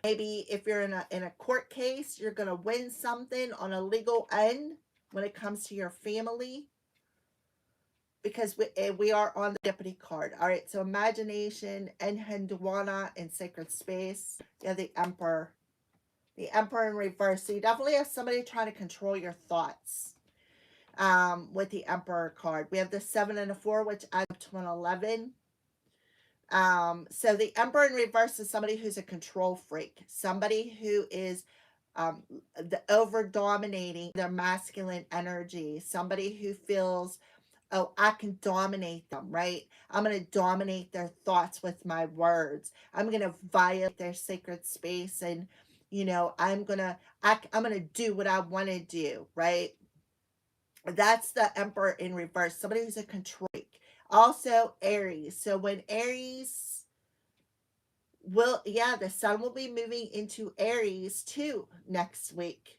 Maybe if you're in a court case, you're going to win something on a legal end when it comes to your family, because we are on the Deputy card. All right, so imagination, Enhendwana, and sacred space. Yeah, the Emperor. The Emperor in reverse. So you definitely have somebody trying to control your thoughts with the Emperor card. We have the 7 and a 4, which adds up to an 11. So the Emperor in reverse is somebody who's a control freak. Somebody who is the over dominating their masculine energy. Somebody who feels, oh, I can dominate them, right? I'm going to dominate their thoughts with my words. I'm going to violate their sacred space, and I'm going to do what I want to do, right? That's the Emperor in reverse. Somebody who's a control freak. Also Aries. So when Aries the sun will be moving into Aries too next week.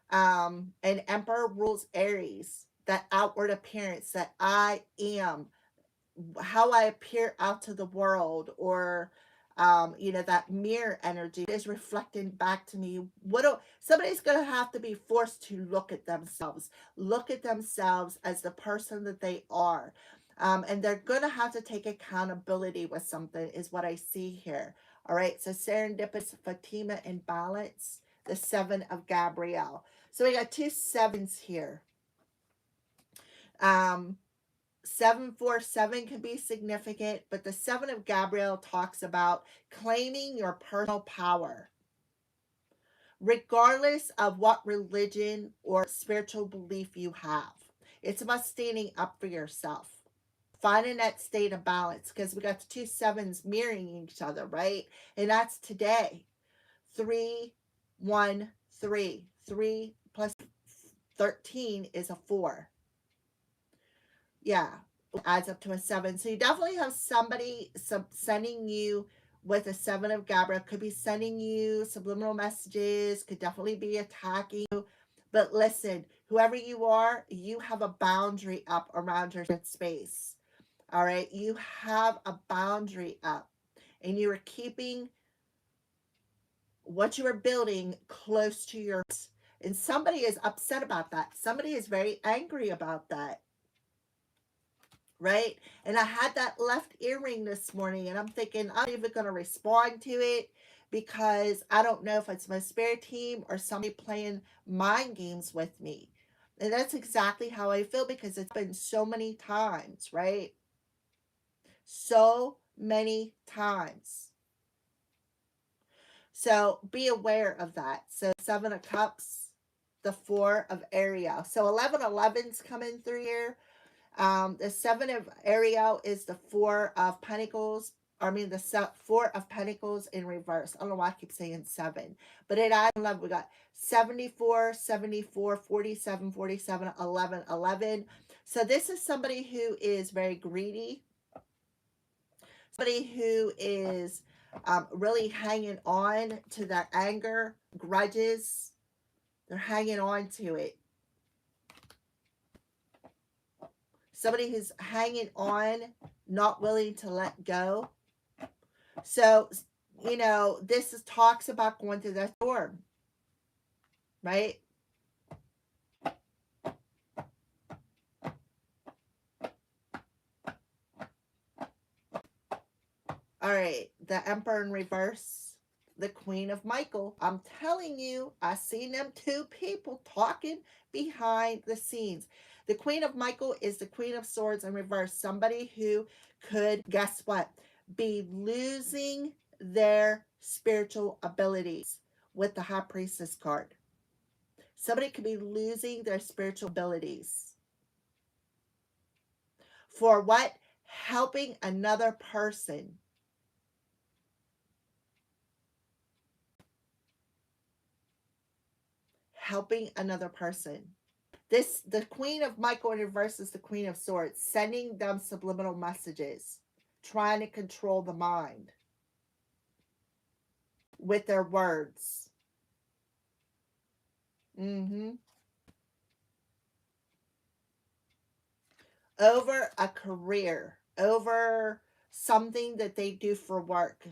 And Emperor rules Aries, that outward appearance, that I am, how I appear out to the world, or that mirror energy is reflecting back to me. Somebody's going to have to be forced to look at themselves as the person that they are. And they're going to have to take accountability with something, is what I see here. All right, so serendipitous, Fatima, and balance, the 7 of Gabrielle. So we got 2 7s here. 747 can be significant, but the 7 of Gabrielle talks about claiming your personal power, regardless of what religion or spiritual belief you have. It's about standing up for yourself, finding that state of balance, because we got the 2 7s mirroring each other, right? And that's today. 3, 1, 3. 3 plus 13 is a 4. Yeah, adds up to a 7. So you definitely have somebody sending you with a 7 of Gabriel. Could be sending you subliminal messages, could definitely be attacking you. But listen, whoever you are, you have a boundary up around your space. All right, you have a boundary up, and you are keeping what you are building close to your, and somebody is upset about that. Somebody is very angry about that. Right? And I had that left earring this morning, and I'm thinking, I'm not even going to respond to it, because I don't know if it's my spirit team or somebody playing mind games with me. And that's exactly how I feel, because it's been so many times, right? So many times. So be aware of that. So 7 of Cups, the 4 of Ariel. So 11's coming through here. The 7 of Ariel is the 4 of Pentacles. The 4 of Pentacles in reverse. I don't know why I keep saying 7. But it I love, we got 74, 74, 47, 47, 11, 11. So this is somebody who is very greedy. Somebody who is really hanging on to that anger, grudges. They're hanging on to it. Somebody who's hanging on, not willing to let go. So, this talks about going through that storm, right? All right, the Emperor in reverse, the Queen of Michael. I'm telling you, I seen them 2 people talking behind the scenes. The Queen of Michael is the Queen of Swords in reverse. Somebody who could, guess what, be losing their spiritual abilities with the High Priestess card. Somebody could be losing their spiritual abilities. For what? Helping another person. Helping another person. The Queen of Michael in reverse is the Queen of Swords, sending them subliminal messages, trying to control the mind with their words. Over a career, over something that they do for work.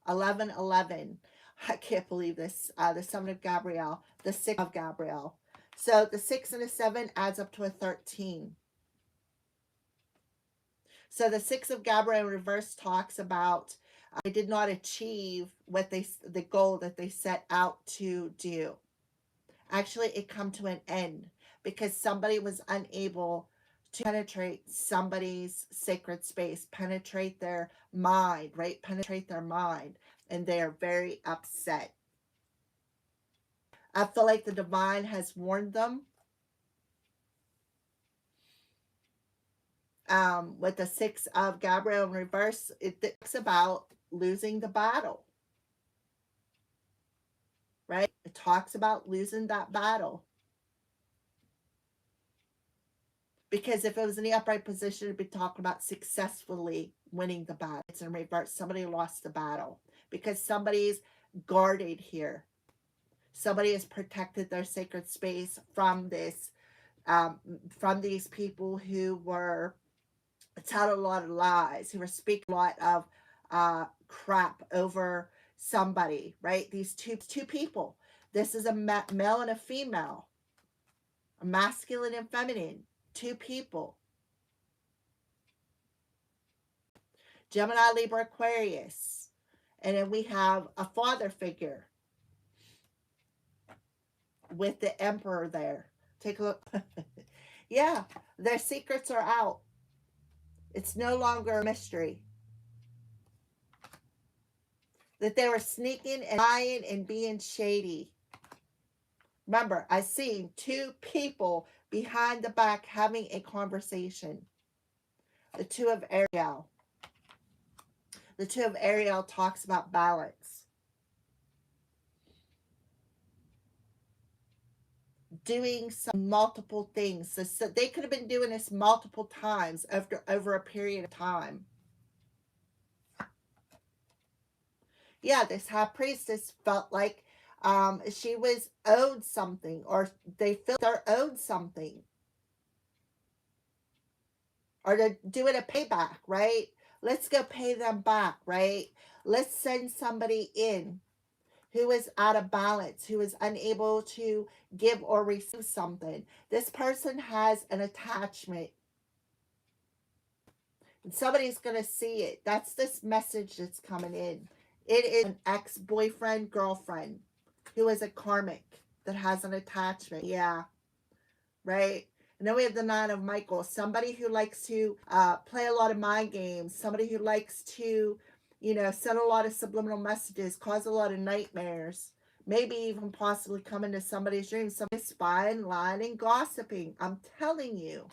1111. I can't believe this. The 7 of Gabriel, the 6 of Gabriel. So the 6 and a 7 adds up to a 13. So the 6 of Gabriel in reverse talks about they did not achieve what the goal that they set out to do. Actually, it come to an end because somebody was unable to penetrate somebody's sacred space, penetrate their mind, right? Penetrate their mind, and they are very upset. I feel like the divine has warned them. With the 6 of Gabriel in reverse, it talks about losing the battle, right? It talks about losing that battle. Because if it was in the upright position, it'd be talking about successfully winning the battle. It's in reverse. Somebody lost the battle because somebody's guarded here. Somebody has protected their sacred space from this, from these people who were telling a lot of lies, who were speaking a lot of crap over somebody, right? These two people. This is a male and a female, a masculine and feminine, two people. Gemini, Libra, Aquarius. And then we have a father figure with the emperor there. Take a look. Yeah, their secrets are out. It's no longer a mystery. That they were sneaking and lying and being shady. Remember, I seen two people behind the back having a conversation. The 2 of Ariel. The 2 of Ariel talks about balance. Doing some multiple things. So they could have been doing this multiple times over a period of time. Yeah, this high priestess felt like she was owed something, or they felt they're owed something. Or they're doing a payback, right? Let's go pay them back, right? Let's send somebody in who is out of balance, who is unable to give or receive something. This person has an attachment. And somebody's going to see it. That's this message that's coming in. It is an ex-boyfriend, girlfriend who is a karmic that has an attachment. Yeah, right? And then we have the 9 of Michael. Somebody who likes to play a lot of mind games. Somebody who likes to, send a lot of subliminal messages, cause a lot of nightmares. Maybe even possibly come into somebody's dreams. Somebody spying, lying, and gossiping. I'm telling you.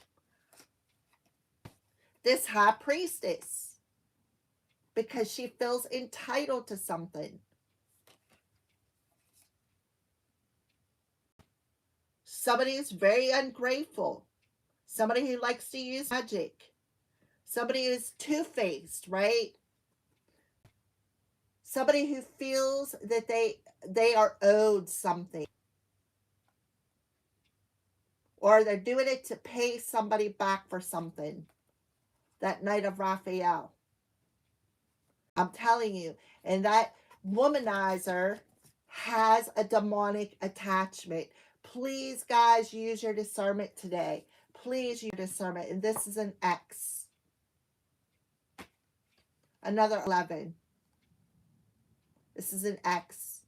This high priestess. Because she feels entitled to something. Somebody who's very ungrateful. Somebody who likes to use magic. Somebody who's two-faced, right? Somebody who feels that they are owed something. Or they're doing it to pay somebody back for something. That Knight of Raphael. I'm telling you. And that womanizer has a demonic attachment. Please, guys, use your discernment today. Please use your discernment. And this is an X. Another 11. This is an X.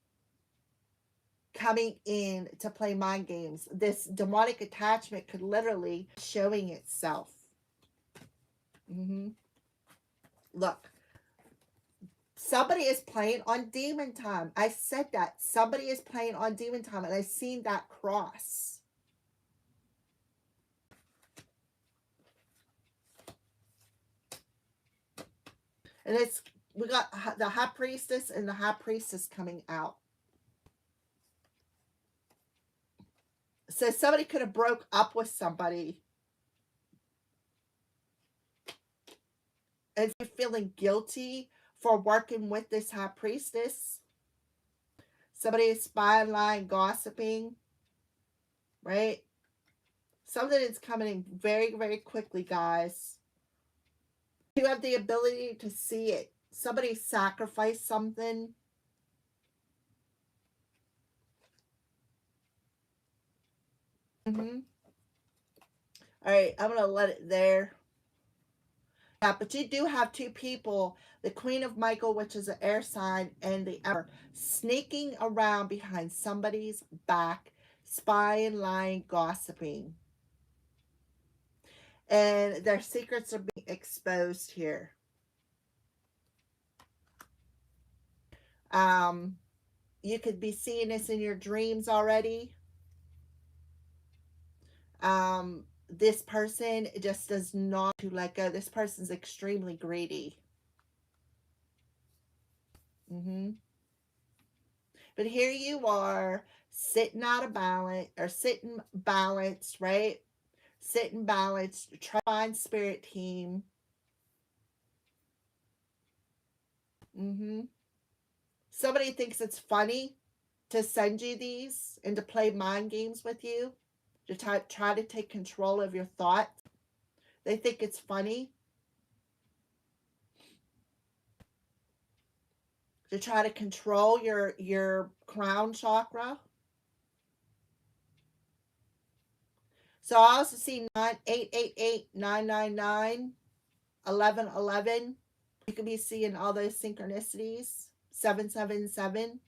Coming in to play mind games. This demonic attachment could literally showing itself. Look. Somebody is playing on demon time. I said that. Somebody is playing on demon time. And I've seen that cross. And we got the high priestess and the high priestess coming out. So somebody could have broke up with somebody. And you're feeling guilty for working with this high priestess. Somebody is spying, lying, gossiping. Right? Something is coming in very, very quickly, guys. You have the ability to see it. Somebody sacrificed something. All right, I'm going to let it there. Yeah, but you do have two people, the Queen of Michael, which is an air sign, and the Emperor, sneaking around behind somebody's back, spying, lying, gossiping. And their secrets are being exposed here. You could be seeing this in your dreams already. This person just does not to let go. This person's extremely greedy. But here you are, sitting out of balance, or sitting balanced, right? Sitting balanced, try to find spirit team. Somebody thinks it's funny to send you these and to play mind games with you, to try to take control of your thoughts. They think it's funny to try to control your crown chakra. So I also see 888 999 1111. You can be seeing all those synchronicities. 777.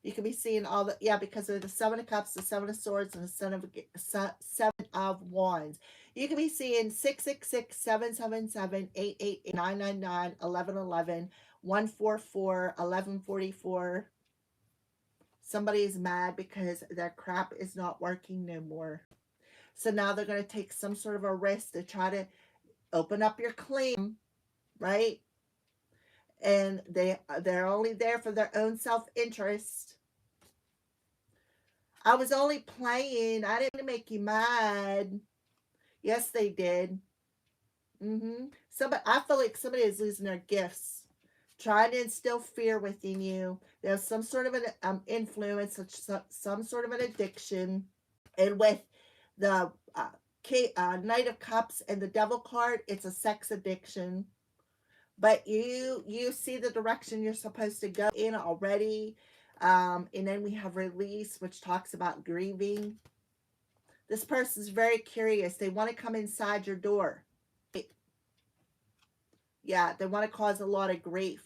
You can be seeing all the, yeah, because of the Seven of Cups, the Seven of Swords, and the Seven of Wands. You can be seeing 666, 777, 888, 999, 1111, 144, 1144. Somebody is mad because their crap is not working no more. So now they're going to take some sort of a risk to try to open up your claim, right? And they're only there for their own self-interest. I was only playing. I didn't make you mad. Yes, they did. I feel like somebody is losing their gifts, trying to instill fear within you. There's some sort of an influence, some sort of an addiction. And with the Knight of Cups and the Devil card, it's a sex addiction. But you see the direction you're supposed to go in already. And then we have release, which talks about grieving. This person's very curious. They want to come inside your door. Yeah, they want to cause a lot of grief.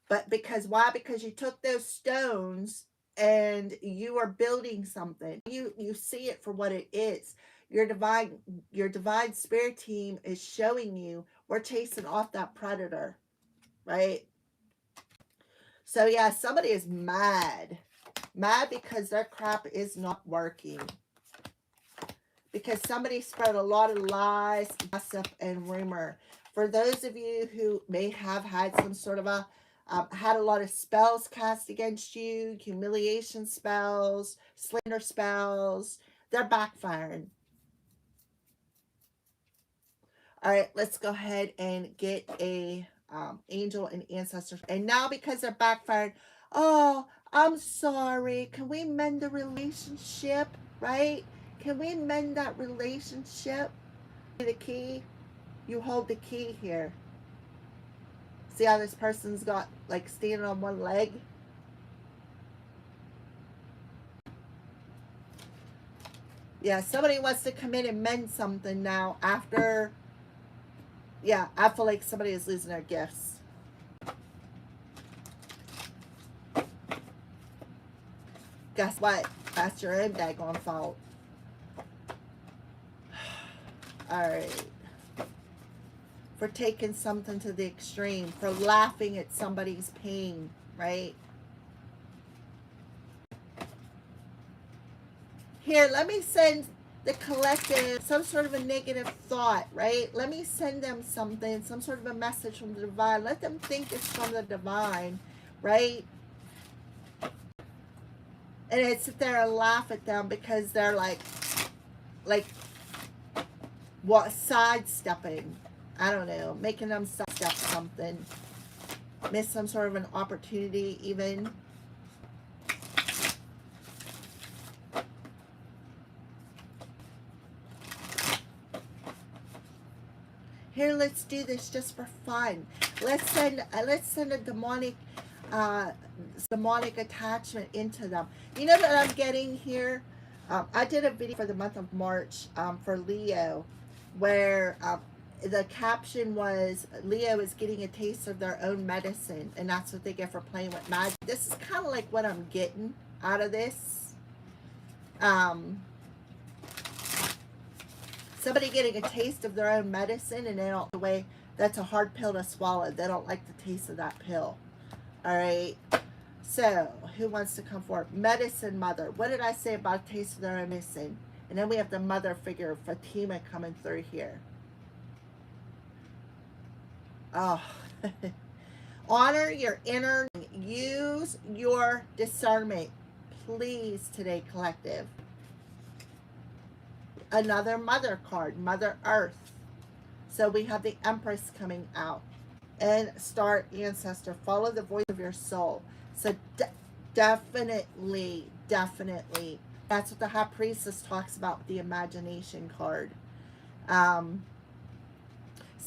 But because why? Because you took those stones and you are building something. You see it for what it is. Your divine spirit team is showing you we're chasing off that predator, right? So yeah, somebody is mad. Mad because their crap is not working. Because somebody spread a lot of lies, gossip, and rumor. For those of you who may have had some sort of had a lot of spells cast against you, humiliation spells, slander spells, they're backfiring. All right, let's go ahead and get a angel and ancestors. And now because they're backfired, oh, I'm sorry. Can we mend the relationship, right? Can we mend that relationship? The key, you hold the key here. See how this person's got like standing on one leg? Yeah, somebody wants to come in and mend something now after. Yeah, I feel like somebody is losing their gifts. Guess what? That's your own daggone fault. Alright. For taking something to the extreme. For laughing at somebody's pain. Right? Here, let me send the collective some sort of a negative thought, right? Let me send them something, some sort of a message from the divine. Let them think it's from the divine, right? And I'd sit there and laugh at them because they're like what, sidestepping. I don't know, making them sidestep something. Miss some sort of an opportunity even. here, let's do this just for fun. Let's send a demonic attachment into them. You know what I'm getting here? I did a video for the month of March for Leo, where the caption was, Leo is getting a taste of their own medicine, and that's what they get for playing with magic. This is kind of like what I'm getting out of this. Somebody getting a taste of their own medicine, and they don't, the way, that's a hard pill to swallow. They don't like the taste of that pill. All right. So, who wants to come forward? Medicine mother. What did I say about taste of their own medicine? And then we have the mother figure, Fatima, coming through here. Oh. Honor your inner, use your discernment, please, today, collective. Another mother card, Mother Earth. So we have the Empress coming out. And Star Ancestor, follow the voice of your soul. So definitely, that's what the High Priestess talks about with the Imagination card. Some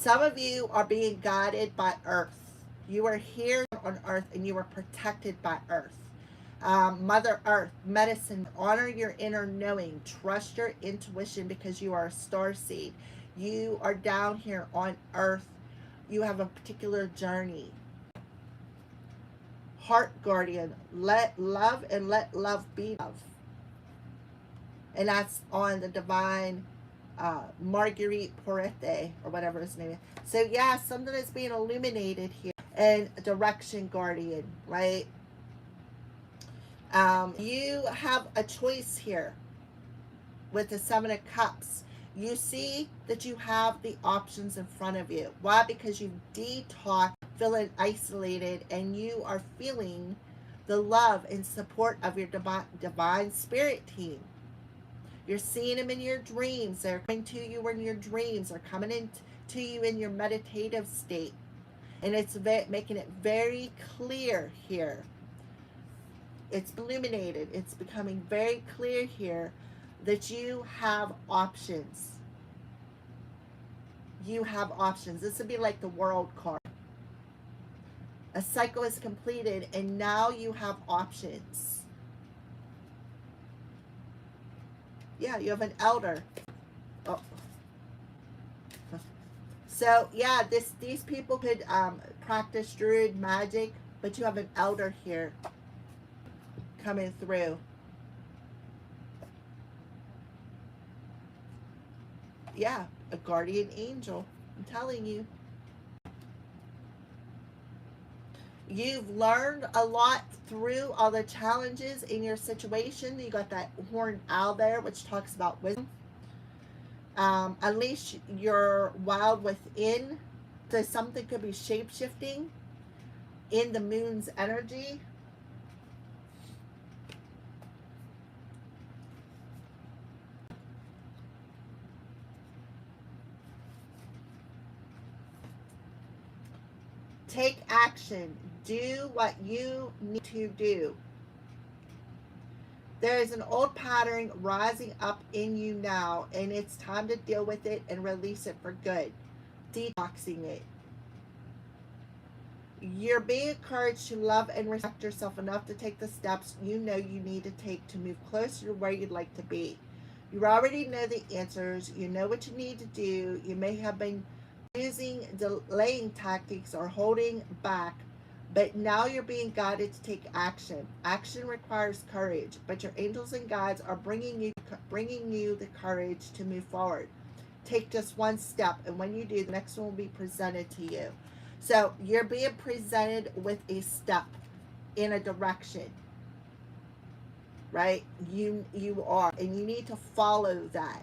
of you are being guided by Earth. You are here on Earth and you are protected by Earth. Mother Earth, medicine, honor your inner knowing, trust your intuition, because you are a star seed. You are down here on Earth. You have a particular journey. Heart guardian, let love be love. And that's on the divine Marguerite Porete, or whatever his name is. So yeah, something is being illuminated here. And direction guardian, right? You have a choice here with the Seven of Cups. You see that you have the options in front of you. Why? Because you've detoxed, feeling isolated, and you are feeling the love and support of your divine spirit team. You're seeing them in your dreams. They're coming to you in your dreams. They're coming in to you in your meditative state. And it's making it very clear here. It's illuminated. It's becoming very clear here that you have options. You have options. This would be like the World card. A cycle is completed, and now you have options. Yeah, you have an elder. Oh. So yeah, these people could practice druid magic, but you have an elder here coming through. Yeah, a guardian angel. I'm telling you. You've learned a lot through all the challenges in your situation. You got that horned owl there, which talks about wisdom. Unleash your wild within. So something could be shape-shifting in the moon's energy. Take action. Do what you need to do. There is an old pattern rising up in you now, and it's time to deal with it and release it for good. Detoxing it. You're being encouraged to love and respect yourself enough to take the steps you know you need to take to move closer to where you'd like to be. You already know the answers. You know what you need to do. You may have been using delaying tactics or holding back, but now you're being guided to take action. Action requires courage, but your angels and guides are bringing you the courage to move forward. Take just one step, and when you do, the next one will be presented to you. So you're being presented with a step in a direction, right? You are, and you need to follow that.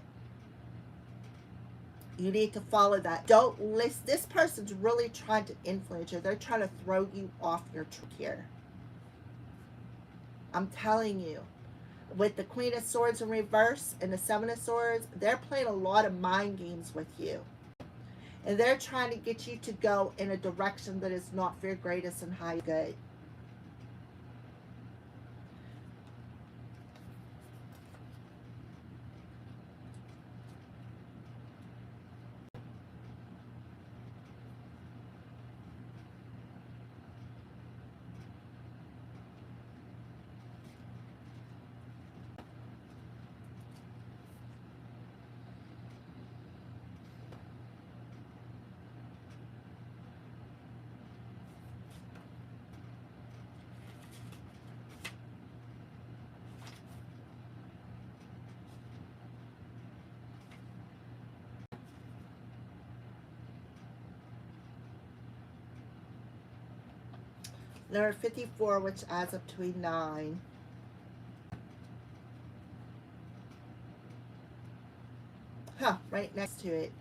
You need to follow that. Don't listen. This person's really trying to influence you. They're trying to throw you off your track here. I'm telling you. With the Queen of Swords in reverse and the Seven of Swords, they're playing a lot of mind games with you. And they're trying to get you to go in a direction that is not for your greatest and high good. Number 54, which adds up to a 9. Right next to it.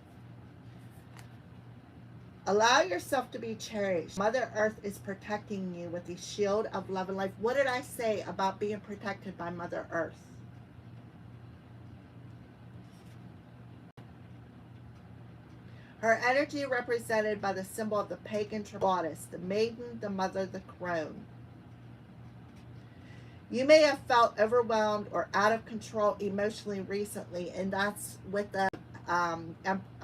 Allow yourself to be cherished. Mother Earth is protecting you with the shield of love and life. What did I say about being protected by Mother Earth? Her energy represented by the symbol of the pagan goddess, the maiden, the mother, the crone. You may have felt overwhelmed or out of control emotionally recently, and that's what the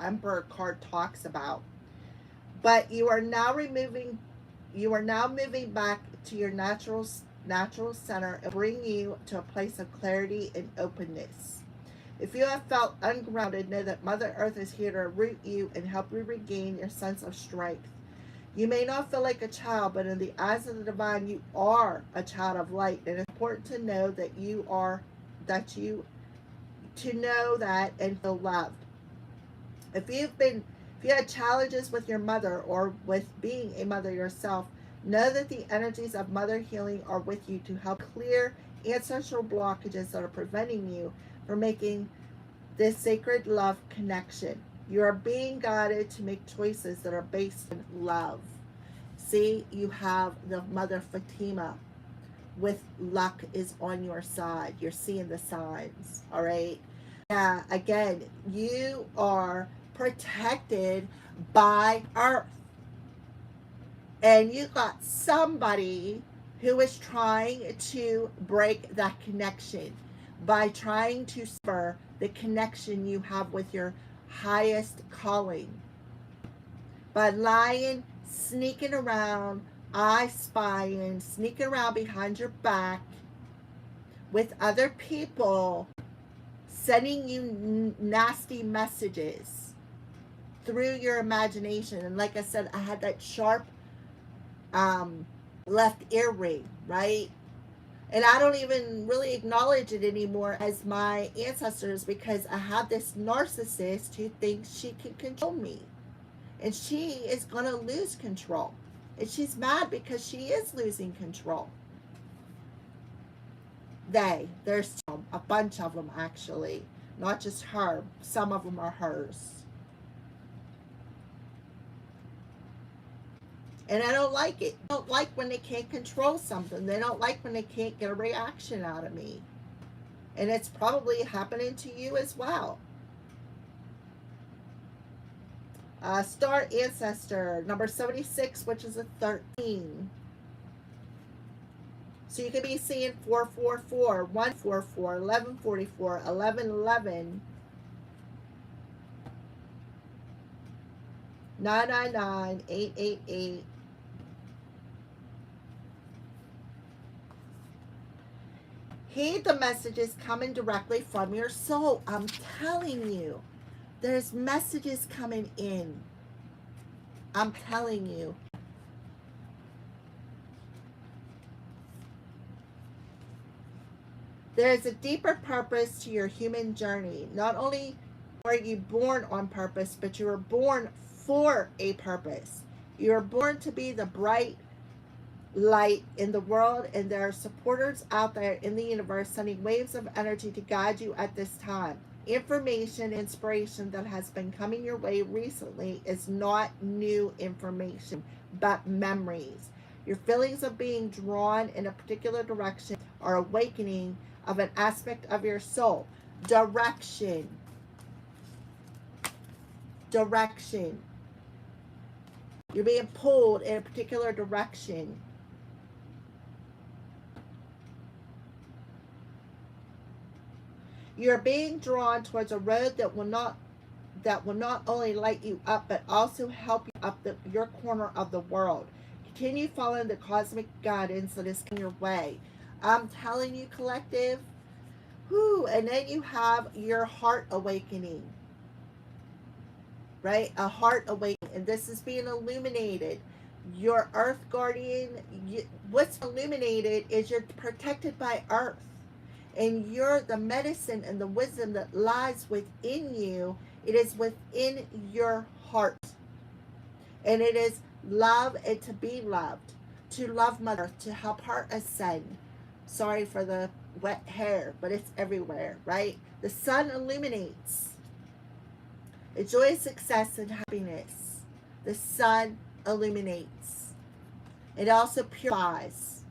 Emperor card talks about. But you are now moving back to your natural center and bring you to a place of clarity and openness. If you have felt ungrounded, know that Mother Earth is here to root you and help you regain your sense of strength. You may not feel like a child, but in the eyes of the divine, you are a child of light. And it's important to know that to know that and feel loved. If you had challenges with your mother or with being a mother yourself, know that the energies of mother healing are with you to help clear ancestral blockages that are preventing you from making this sacred love connection. You are being guided to make choices that are based in love. See, you have the Mother Fatima with luck is on your side. You're seeing the signs, all right? Yeah, again, you are protected by Earth. And you got somebody who is trying to break that connection by trying to sever the connection you have with your highest calling. By lying, sneaking around, spying, sneaking around behind your back with other people, sending you nasty messages through your imagination. And like I said, I had that sharp left earring, right? And I don't even really acknowledge it anymore as my ancestors, because I have this narcissist who thinks she can control me. And she is going to lose control. And she's mad because she is losing control. There's a bunch of them actually. Not just her. Some of them are hers. And I don't like it. I don't like when they can't control something. They don't like when they can't get a reaction out of me. And it's probably happening to you as well. Star Ancestor, number 76, which is a 13. So you could be seeing 444, 144, 1144, 1111, 999, 888. Heed the messages coming directly from your soul. I'm telling you, there's messages coming in. I'm telling you. There's a deeper purpose to your human journey. Not only are you born on purpose, but you were born for a purpose. You are born to be the bright light in the world, and there are supporters out there in the universe sending waves of energy to guide you at this time. Information, inspiration that has been coming your way recently is not new information, but memories. Your feelings of being drawn in a particular direction are awakening of an aspect of your soul. Direction. Direction. You're being pulled in a particular direction. You're being drawn towards a road that will not only light you up, but also help you up your corner of the world. Continue following the cosmic guidance that is in your way. I'm telling you, collective. Whoo, and then you have your heart awakening. Right? A heart awakening. And this is being illuminated. Your earth guardian, what's illuminated is you're protected by earth. And you're the medicine and the wisdom that lies within you. It is within your heart. And it is love and to be loved. to love Mother Earth, to help her ascend. Sorry for the wet hair, but it's everywhere, right? The sun illuminates a joyous success and happiness. The sun illuminates. It also purifies.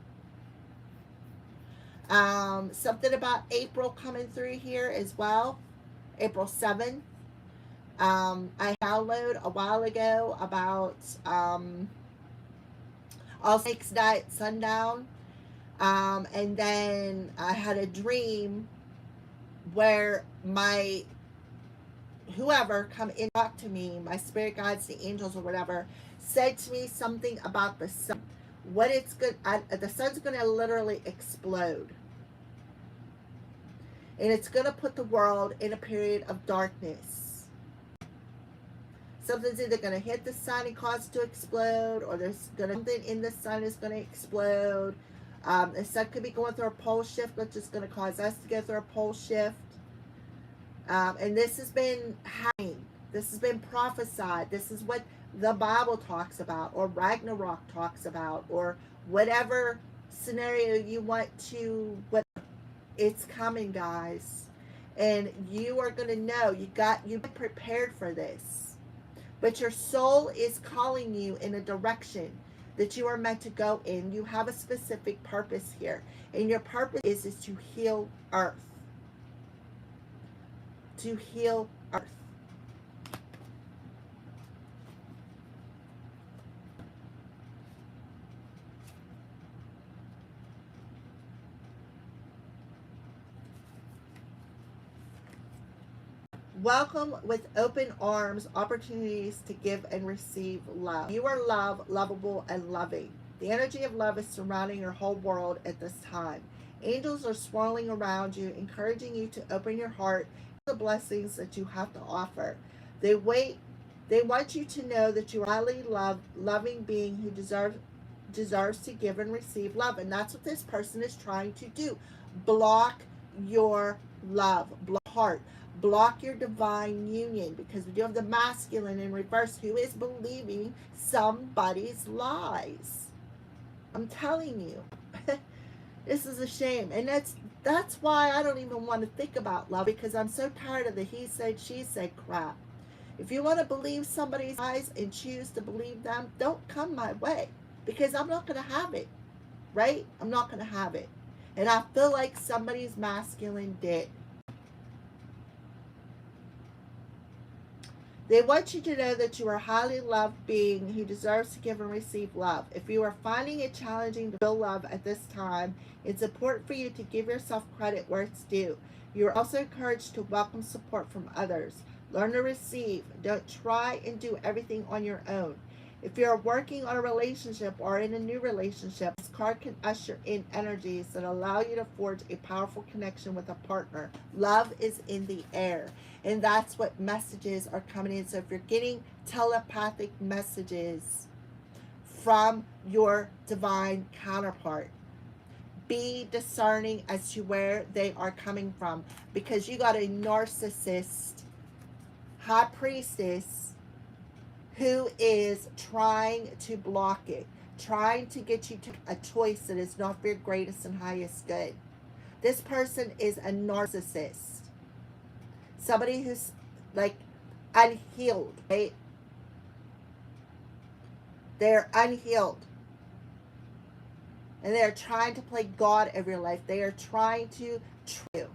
Something about April coming through here as well. April 7th. I downloaded a while ago about All Snakes Die at Sundown. And then I had a dream where my whoever come in talk to me, my spirit guides, the angels or whatever, said to me something about the sun. What it's good, the sun's going to literally explode. And it's going to put the world in a period of darkness. Something's either going to hit the sun and cause it to explode, or there's going to something in the sun is going to explode. The sun could be going through a pole shift, which is going to cause us to go through a pole shift. And this has been happening. This has been prophesied. This is what the Bible talks about, or Ragnarok talks about, or whatever scenario you want to. What it's coming, guys, and you are going to know. You've been prepared for this, but your soul is calling you in a direction that you are meant to go in. You have a specific purpose here, and your purpose is to heal Earth. To heal Earth. Welcome with open arms, opportunities to give and receive love. You are loved, lovable, and loving. The energy of love is surrounding your whole world at this time. Angels are swirling around you, encouraging you to open your heart to the blessings that you have to offer. They want you to know that you are a highly loved, loving being who deserves to give and receive love. And that's what this person is trying to do. Block your love, block heart. Block your divine union, because we do have the masculine in reverse who is believing somebody's lies. I'm telling you. This is a shame. And that's why I don't even want to think about love, because I'm so tired of the he said, she said crap. If you want to believe somebody's lies and choose to believe them, don't come my way, because I'm not going to have it. Right? I'm not going to have it. And I feel like somebody's masculine did. They want you to know that you are a highly loved being who deserves to give and receive love. If you are finding it challenging to feel love at this time, it's important for you to give yourself credit where it's due. You are also encouraged to welcome support from others. Learn to receive. Don't try and do everything on your own. If you are working on a relationship or in a new relationship, this card can usher in energies that allow you to forge a powerful connection with a partner. Love is in the air, and that's what messages are coming in. So if you're getting telepathic messages from your divine counterpart, be discerning as to where they are coming from, because you got a narcissist, high priestess, who is trying to block it, trying to get you to a choice that is not for your greatest and highest good. This person is a narcissist. Somebody who's like unhealed, right? They're unhealed. And they're trying to play God of your life. They are trying to trick you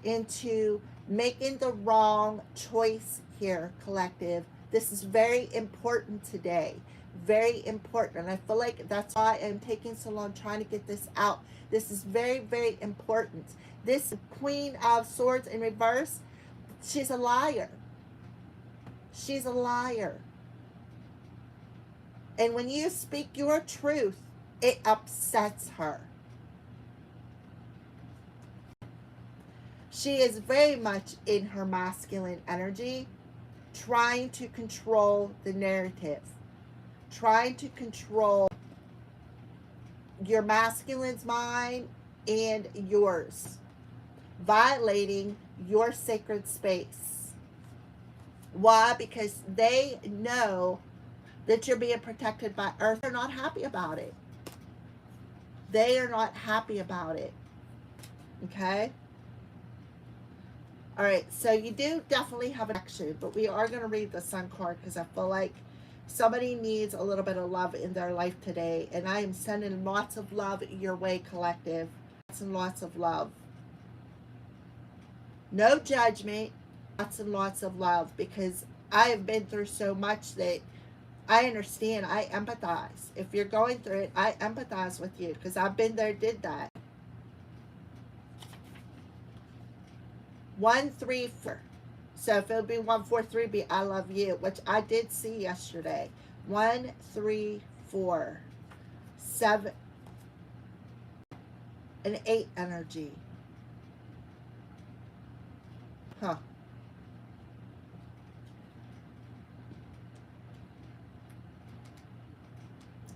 into making the wrong choice here, collective. This is very important today. Very important. And I feel like that's why I'm taking so long trying to get this out. This is very, very important. This Queen of Swords in reverse, she's a liar. She's a liar. And when you speak your truth, it upsets her. She is very much in her masculine energy, trying to control the narrative, trying to control your masculine's mind and yours, violating your sacred space. Why? Because they know that you're being protected by Earth. They're not happy about it. They are not happy about it. Okay? All right, so you do definitely have an action, but we are going to read the Sun card because I feel like somebody needs a little bit of love in their life today, and I am sending lots of love your way, collective. Lots and lots of love. No judgment, lots and lots of love, because I have been through so much that I understand. I empathize. If you're going through it, I empathize with you because I've been there, did that. 134. So if it would be 143, be I love you, which I did see yesterday. 134, 7, and 8 energy. Huh.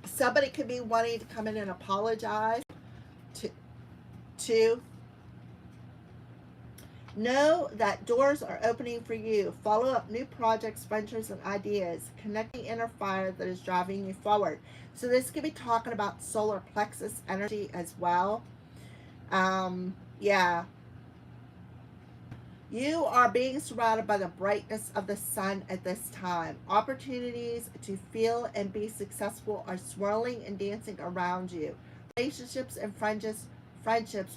Somebody could be wanting to come in and apologize to know that doors are opening for you. Follow up new projects, ventures, and ideas. Connecting inner fire that is driving you forward. So this could be talking about solar plexus energy as well. Yeah. You are being surrounded by the brightness of the sun at this time. Opportunities to feel and be successful are swirling and dancing around you. Relationships and friendships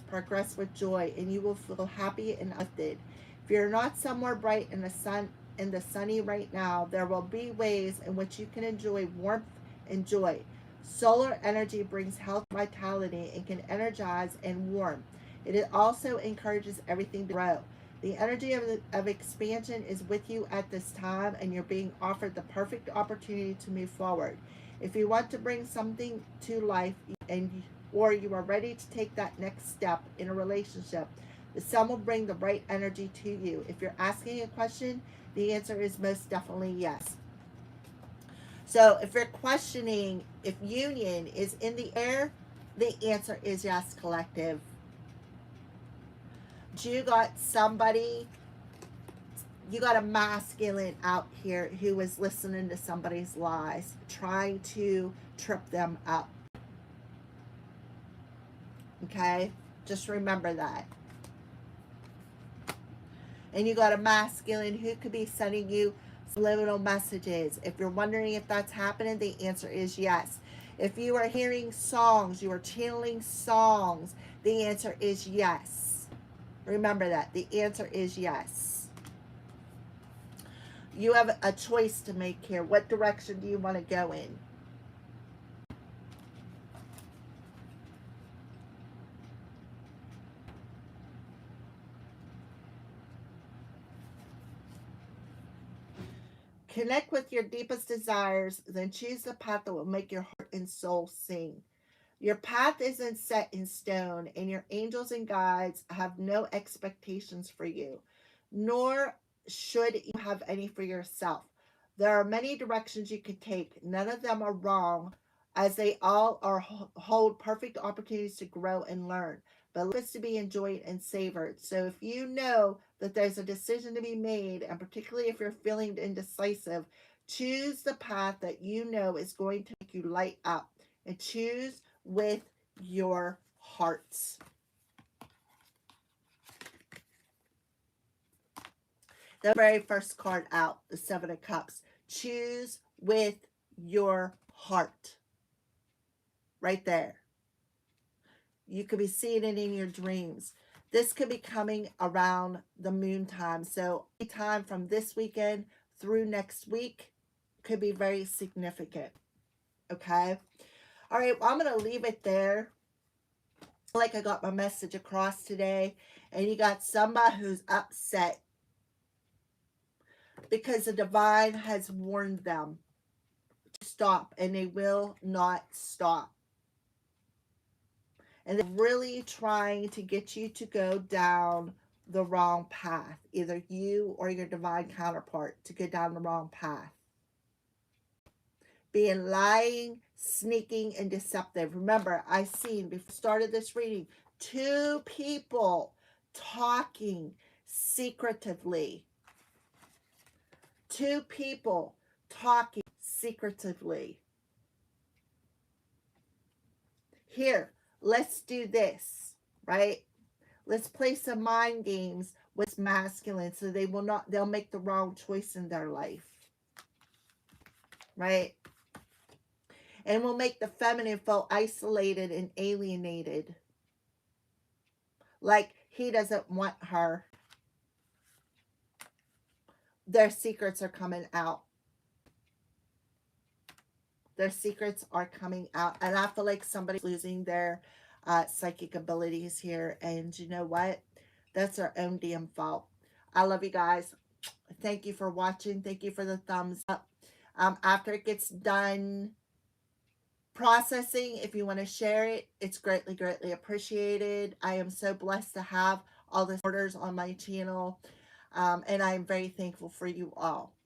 progress with joy, and you will feel happy and uplifted. If you're not somewhere bright in the sunny right now, there will be ways in which you can enjoy warmth and joy. Solar energy brings health, vitality, and can energize and warm. It also encourages everything to grow. The energy of expansion is with you at this time, and you're being offered the perfect opportunity to move forward. If you want to bring something to life, or you are ready to take that next step in a relationship, the sun will bring the right energy to you. If you're asking a question, the answer is most definitely yes. So if you're questioning if union is in the air, the answer is yes, collective. You got somebody, you got a masculine out here who is listening to somebody's lies, trying to trip them up. Okay? Just remember that. And you got a masculine who could be sending you subliminal messages. If you're wondering if that's happening, the answer is yes. If you are hearing songs, you are channeling songs, the answer is yes. Remember that. The answer is yes. You have a choice to make here. What direction do you want to go in? Connect with your deepest desires, then choose the path that will make your heart and soul sing. Your path isn't set in stone, and your angels and guides have no expectations for you, nor should you have any for yourself. There are many directions you could take. None of them are wrong, as they all hold perfect opportunities to grow and learn. But life is to be enjoyed and savored. So if you know that there's a decision to be made, and particularly if you're feeling indecisive, choose the path that you know is going to make you light up, and choose with your hearts. The very first card out, the Seven of Cups. Choose with your heart. Right there. You could be seeing it in your dreams. This could be coming around the moon time. So anytime from this weekend through next week could be very significant. Okay? All right, well, I'm going to leave it there. Like I got my message across today, and you got somebody who's upset because the divine has warned them to stop, and they will not stop. And they're really trying to get you to go down the wrong path, either you or your divine counterpart to go down the wrong path. Being lying, sneaking, and deceptive. Remember, I seen before I started this reading 2 people talking secretively. 2 people talking secretively. Here, Let's do this, right? Let's play some mind games with masculine so they'll make the wrong choice in their life, right? And we'll make the feminine feel isolated and alienated. Like he doesn't want her. Their secrets are coming out. Their secrets are coming out. And I feel like somebody's losing their psychic abilities here. And you know what? That's our own damn fault. I love you guys. Thank you for watching. Thank you for the thumbs up. After it gets done processing, if you want to share it, it's greatly, greatly appreciated. I am so blessed to have all the supporters on my channel. And I am very thankful for you all.